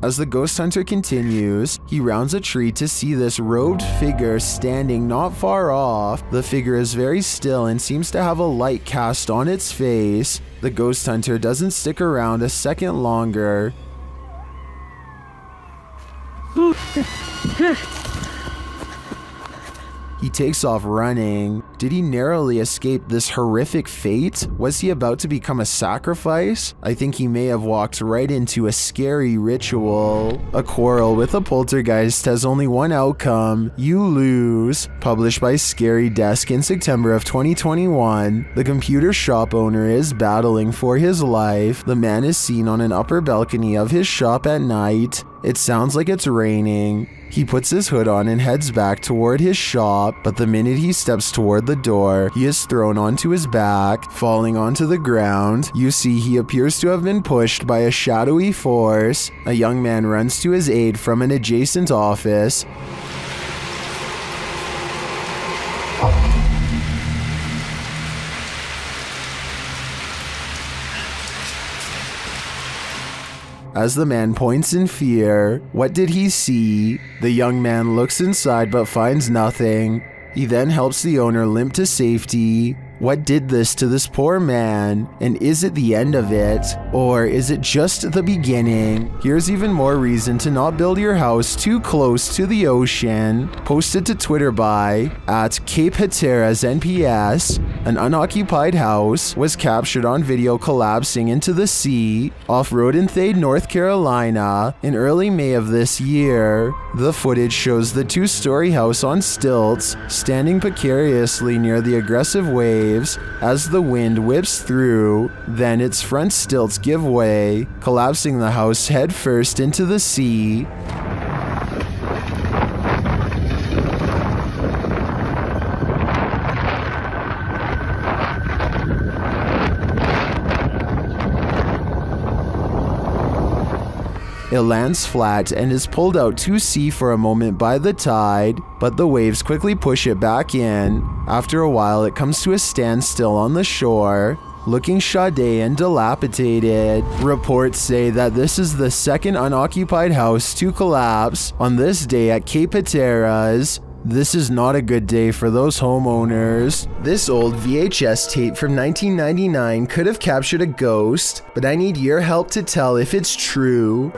As the ghost hunter continues, he rounds a tree to see this robed figure standing not far off. The figure is very still and seems to have a light cast on its face. The ghost hunter doesn't stick around a second longer. He takes off running. Did he narrowly escape this horrific fate? Was he about to become a sacrifice? I think he may have walked right into a scary ritual. A quarrel with a poltergeist has only one outcome. You lose. Published by Scary Desk in September of 2021. The computer shop owner is battling for his life. The man is seen on an upper balcony of his shop at night. It sounds like it's raining. He puts his hood on and heads back toward his shop, but the minute he steps toward the door, he is thrown onto his back, falling onto the ground. You see he appears to have been pushed by a shadowy force. A young man runs to his aid from an adjacent office. As the man points in fear, what did he see? The young man looks inside but finds nothing. He then helps the owner limp to safety. What did this to this poor man? And is it the end of it? Or is it just the beginning? Here's even more reason to not build your house too close to the ocean. Posted to Twitter by @CapeHatteras NPS, an unoccupied house was captured on video collapsing into the sea off Roadside, North Carolina in early May of this year. The footage shows the two-story house on stilts standing precariously near the aggressive waves as the wind whips through. Then its front stilts give way, collapsing the house head first into the sea. It lands flat and is pulled out to sea for a moment by the tide, but the waves quickly push it back in. After a while, it comes to a standstill on the shore, looking shoddy and dilapidated. Reports say that this is the second unoccupied house to collapse on this day at Cape Hatteras. This is not a good day for those homeowners. This old VHS tape from 1999 could have captured a ghost, but I need your help to tell if it's true.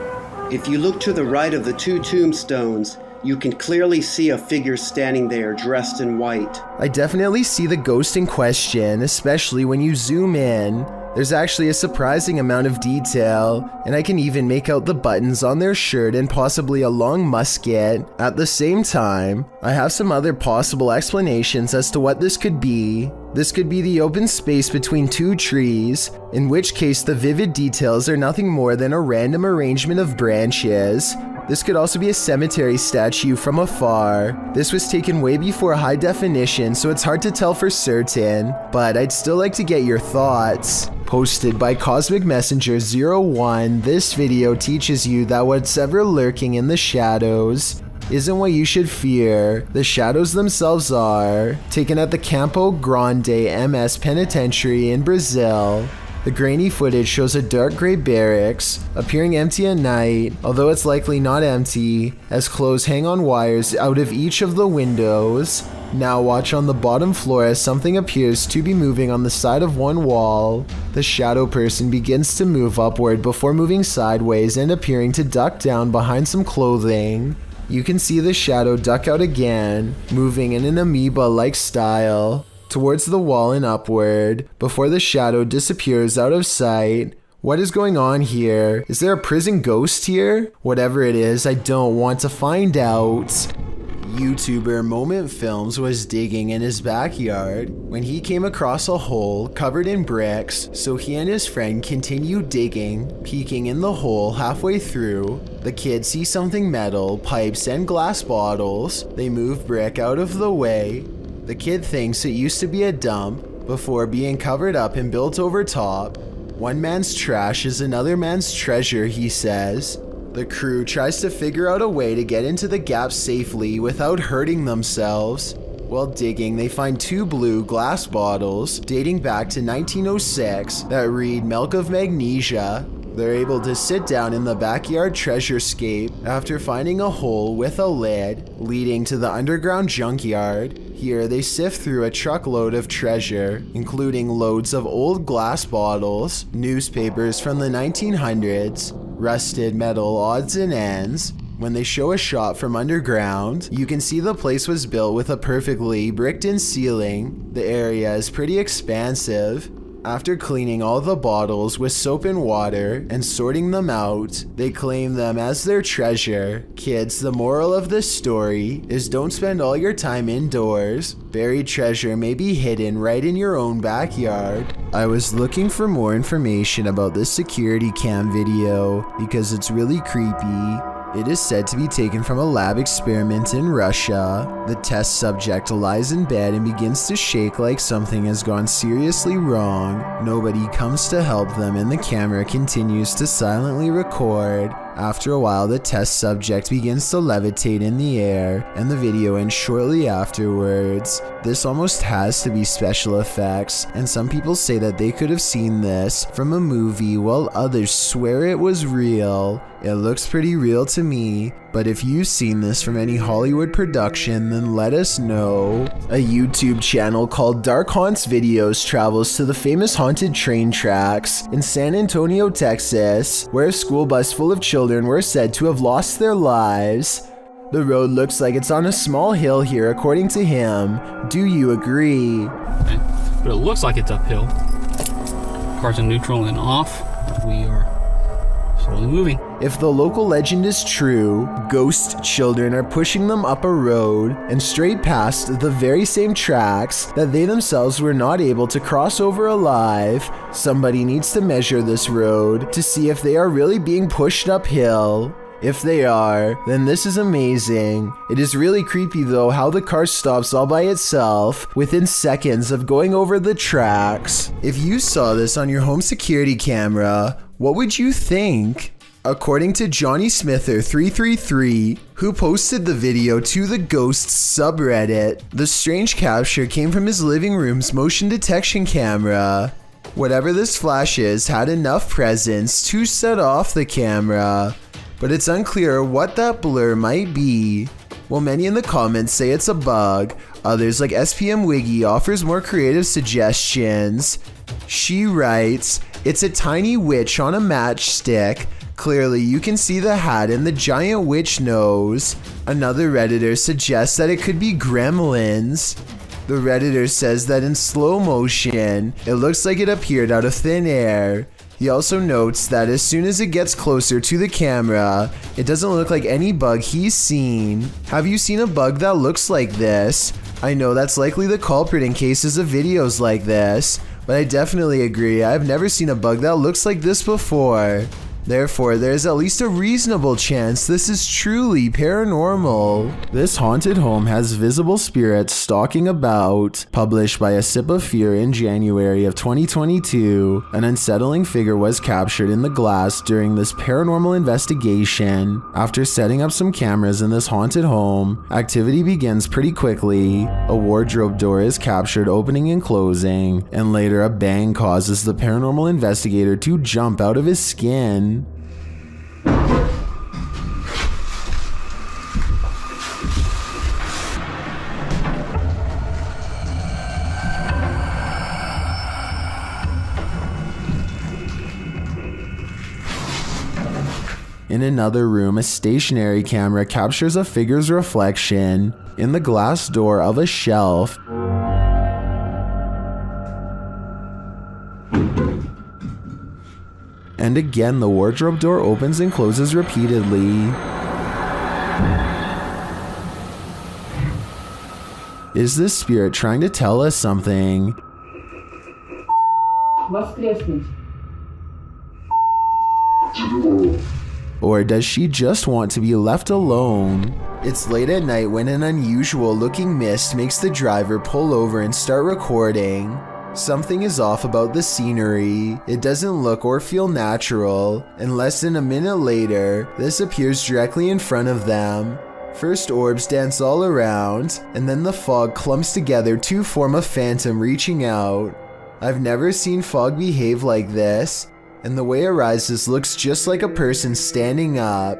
If you look to the right of the two tombstones, you can clearly see a figure standing there dressed in white. I definitely see the ghost in question, especially when you zoom in. There's actually a surprising amount of detail, and I can even make out the buttons on their shirt and possibly a long musket. At the same time, I have some other possible explanations as to what this could be. This could be the open space between two trees, in which case the vivid details are nothing more than a random arrangement of branches. This could also be a cemetery statue from afar. This was taken way before high definition, so it's hard to tell for certain, but I'd still like to get your thoughts. Posted by Cosmic Messenger 01, this video teaches you that what's ever lurking in the shadows isn't what you should fear. The shadows themselves are. Taken at the Campo Grande MS Penitentiary in Brazil. The grainy footage shows a dark gray barracks, appearing empty at night, although it's likely not empty, as clothes hang on wires out of each of the windows. Now watch on the bottom floor as something appears to be moving on the side of one wall. The shadow person begins to move upward before moving sideways and appearing to duck down behind some clothing. You can see the shadow duck out again, moving in an amoeba-like style towards the wall and upward, before the shadow disappears out of sight. What is going on here? Is there a prison ghost here? Whatever it is, I don't want to find out. YouTuber Moment Films was digging in his backyard when he came across a hole covered in bricks, so he and his friend continued digging. Peeking in the hole halfway through, the kids see something metal, pipes, and glass bottles. They move brick out of the way. The kid thinks it used to be a dump before being covered up and built over top. One man's trash is another man's treasure, he says. The crew tries to figure out a way to get into the gap safely without hurting themselves. While digging, they find two blue glass bottles dating back to 1906 that read Milk of Magnesia. They're able to sit down in the backyard treasurescape after finding a hole with a lid leading to the underground junkyard. Here they sift through a truckload of treasure, including loads of old glass bottles, newspapers from the 1900s, rusted metal odds and ends. When they show a shot from underground, you can see the place was built with a perfectly bricked-in ceiling. The area is pretty expansive. After cleaning all the bottles with soap and water and sorting them out, they claim them as their treasure. Kids, the moral of this story is don't spend all your time indoors. Buried treasure may be hidden right in your own backyard. I was looking for more information about this security cam video because it's really creepy. It is said to be taken from a lab experiment in Russia. The test subject lies in bed and begins to shake like something has gone seriously wrong. Nobody comes to help them and the camera continues to silently record. After a while, the test subject begins to levitate in the air, and the video ends shortly afterwards. This almost has to be special effects, and some people say that they could have seen this from a movie while others swear it was real. It looks pretty real to me, but if you've seen this from any Hollywood production, then let us know. A YouTube channel called Dark Haunts Videos travels to the famous haunted train tracks in San Antonio, Texas, where a school bus full of children were said to have lost their lives. The road looks like it's on a small hill here, according to him. Do you agree? But it looks like it's uphill. Cars in neutral and off. We are slowly moving. If the local legend is true, ghost children are pushing them up a road and straight past the very same tracks that they themselves were not able to cross over alive. Somebody needs to measure this road to see if they are really being pushed uphill. If they are, then this is amazing. It is really creepy though how the car stops all by itself within seconds of going over the tracks. If you saw this on your home security camera, what would you think? According to Johnny Smither333, who posted the video to the Ghosts subreddit, the strange capture came from his living room's motion detection camera. Whatever this flash is had enough presence to set off the camera, but it's unclear what that blur might be. While many in the comments say it's a bug, others like SPM Wiggy offers more creative suggestions. She writes, "It's a tiny witch on a matchstick. Clearly you can see the hat and the giant witch nose." Another Redditor suggests that it could be gremlins. The Redditor says that in slow motion, it looks like it appeared out of thin air. He also notes that as soon as it gets closer to the camera, it doesn't look like any bug he's seen. Have you seen a bug that looks like this? I know that's likely the culprit in cases of videos like this, but I definitely agree I've never seen a bug that looks like this before. Therefore, there's at least a reasonable chance this is truly paranormal. This haunted home has visible spirits stalking about. Published by A Sip of Fear in January of 2022, an unsettling figure was captured in the glass during this paranormal investigation. After setting up some cameras in this haunted home, activity begins pretty quickly. A wardrobe door is captured opening and closing, and later a bang causes the paranormal investigator to jump out of his skin. In another room, a stationary camera captures a figure's reflection in the glass door of a shelf. And again, the wardrobe door opens and closes repeatedly. Is this spirit trying to tell us something? Or does she just want to be left alone? It's late at night when an unusual looking mist makes the driver pull over and start recording. Something is off about the scenery. It doesn't look or feel natural, and less than a minute later, this appears directly in front of them. First orbs dance all around, and then the fog clumps together to form a phantom reaching out. I've never seen fog behave like this, and the way it rises looks just like a person standing up.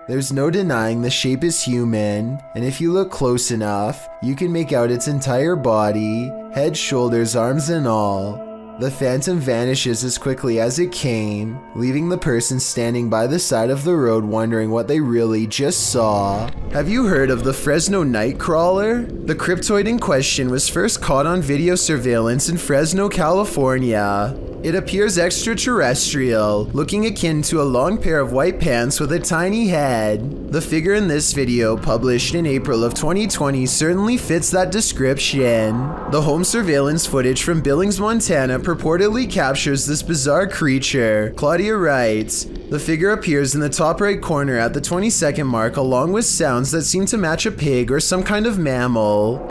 There's no denying the shape is human, and if you look close enough, you can make out its entire body, head, shoulders, arms, and all. The phantom vanishes as quickly as it came, leaving the person standing by the side of the road wondering what they really just saw. Have you heard of the Fresno Nightcrawler? The cryptoid in question was first caught on video surveillance in Fresno, California. It appears extraterrestrial, looking akin to a long pair of white pants with a tiny head. The figure in this video, published in April of 2020, certainly fits that description. The home surveillance footage from Billings, Montana purportedly captures this bizarre creature. Claudia writes, "The figure appears in the top right corner at the 20-second mark along with sounds that seem to match a pig or some kind of mammal."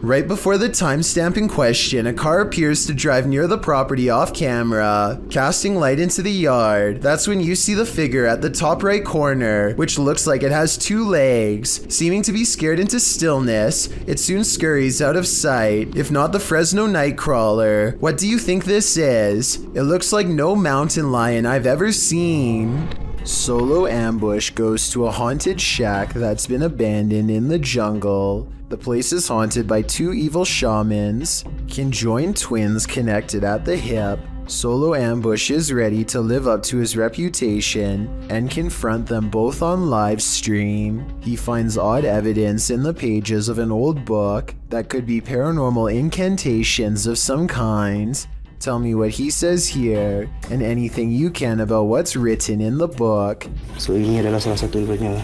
Right before the timestamp in question, a car appears to drive near the property off camera, casting light into the yard. That's when you see the figure at the top right corner, which looks like it has two legs. Seeming to be scared into stillness, it soon scurries out of sight. If not the Fresno Nightcrawler, what do you think this is? It looks like no mountain lion I've ever seen. Solo ambush goes to a haunted shack that's been abandoned in the jungle. The place is haunted by two evil shamans, conjoined twins connected at the hip. Solo Ambush is ready to live up to his reputation and confront them both on live stream. He finds odd evidence in the pages of an old book that could be paranormal incantations of some kind. Tell me what he says here and anything you can about what's written in the book. So ini adalah salah satu ibaratnya.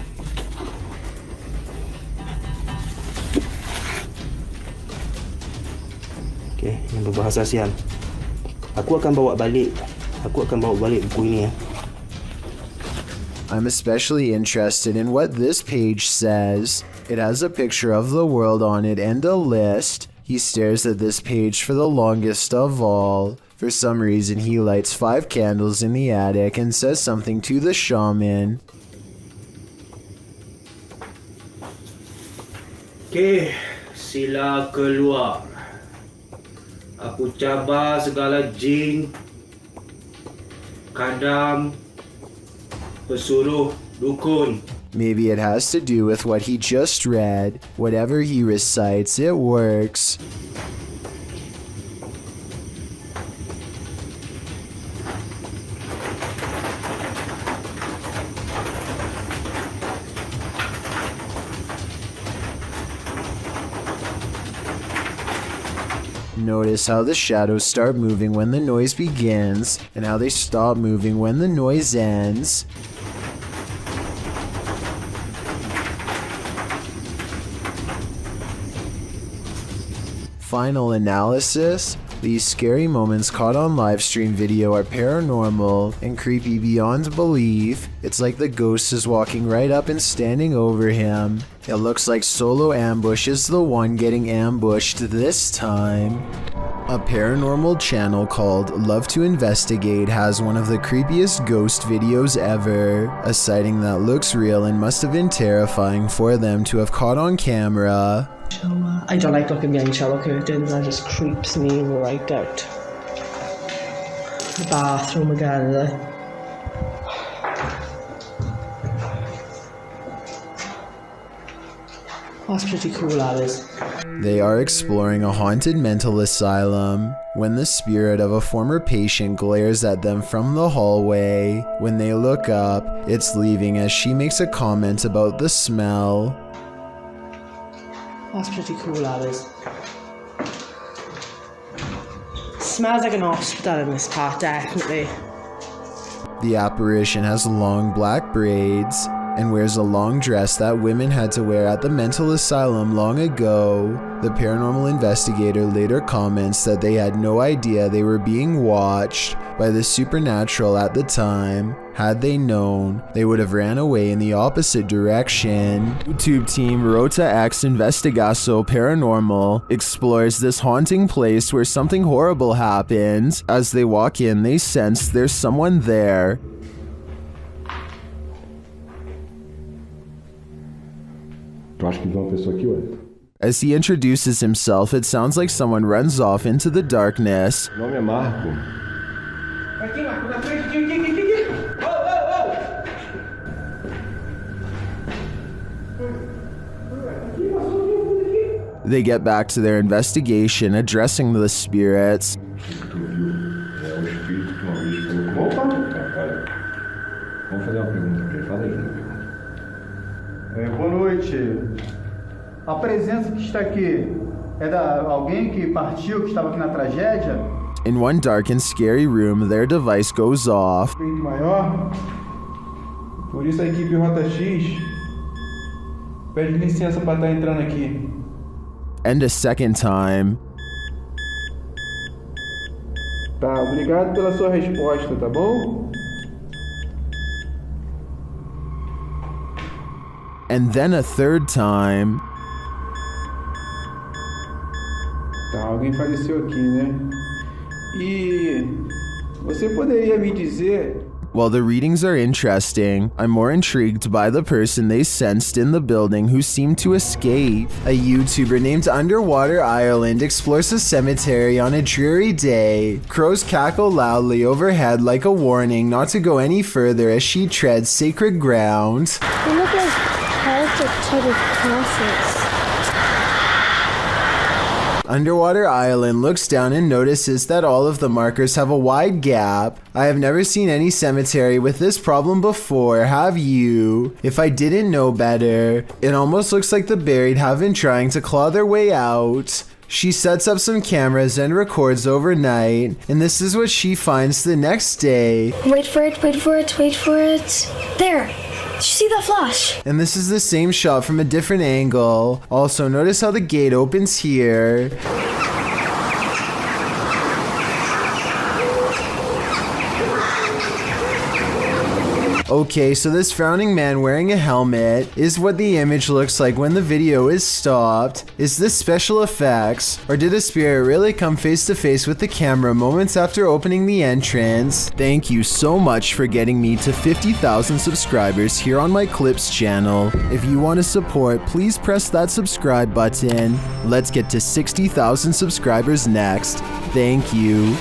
Okay, yang berbahasa Siam. Aku akan bawa balik buku ini ya. I'm especially interested in what this page says. It has a picture of the world on it and a list. He stares at this page for the longest of all. For some reason, he lights 5 candles in the attic and says something to the shaman. Okay, sila keluar. Aku cabar segala jin, kadam, pesuruh, dukun. Maybe it has to do with what he just read. Whatever he recites, it works. Notice how the shadows start moving when the noise begins, and how they stop moving when the noise ends. Final analysis. These scary moments caught on livestream video are paranormal and creepy beyond belief. It's like the ghost is walking right up and standing over him. It looks like Solo Ambush is the one getting ambushed this time. A paranormal channel called Love to Investigate has one of the creepiest ghost videos ever. A sighting that looks real and must have been terrifying for them to have caught on camera. I don't like looking behind shower curtains, that just creeps me right out. The bathroom again. That's pretty cool, that is. They are exploring a haunted mental asylum when the spirit of a former patient glares at them from the hallway. When they look up, it's leaving as she makes a comment about the smell. That's pretty cool, that is. Smells like an hospital in this part, definitely. The apparition has long black braids and wears a long dress that women had to wear at the mental asylum long ago. The paranormal investigator later comments that they had no idea they were being watched by the supernatural at the time. Had they known, they would have ran away in the opposite direction. YouTube team Rota X Investigaso Paranormal explores this haunting place where something horrible happens. As they walk in, they sense there's someone there. As he introduces himself, it sounds like someone runs off into the darkness. Meu nome é Marco. Aqui, Marco, na frente, aqui. They get back to their investigation, addressing the spirits. Vamos fazer uma pergunta aqui. Fala aí. Boa noite. A presença que está aqui é da alguém que partiu, que estava aqui na tragédia? In one dark and scary room, their device goes off. Maior. Por isso a equipe Rota X pede licença para estar entrando aqui. And a second time. Tá, obrigado pela sua resposta, tá bom? And then a third time. Tá, alguém faleceu aqui, né? E você poderia me dizer... While the readings are interesting, I'm more intrigued by the person they sensed in the building who seemed to escape. A YouTuber named Underwater Ireland explores a cemetery on a dreary day. Crows cackle loudly overhead like a warning not to go any further as she treads sacred ground. They look like Celtic type of crosses. Underwater Island looks down and notices that all of the markers have a wide gap. I have never seen any cemetery with this problem before, have you? If I didn't know better, it almost looks like the buried have been trying to claw their way out. She sets up some cameras and records overnight, and this is what she finds the next day. Wait for it. There! Did you see that flash? And this is the same shot from a different angle. Also, notice how the gate opens here. Okay, so this frowning man wearing a helmet is what the image looks like when the video is stopped. Is this special effects, or did a spirit really come face to face with the camera moments after opening the entrance? Thank you so much for getting me to 50,000 subscribers here on my Clips channel. If you want to support, please press that subscribe button. Let's get to 60,000 subscribers next. Thank you.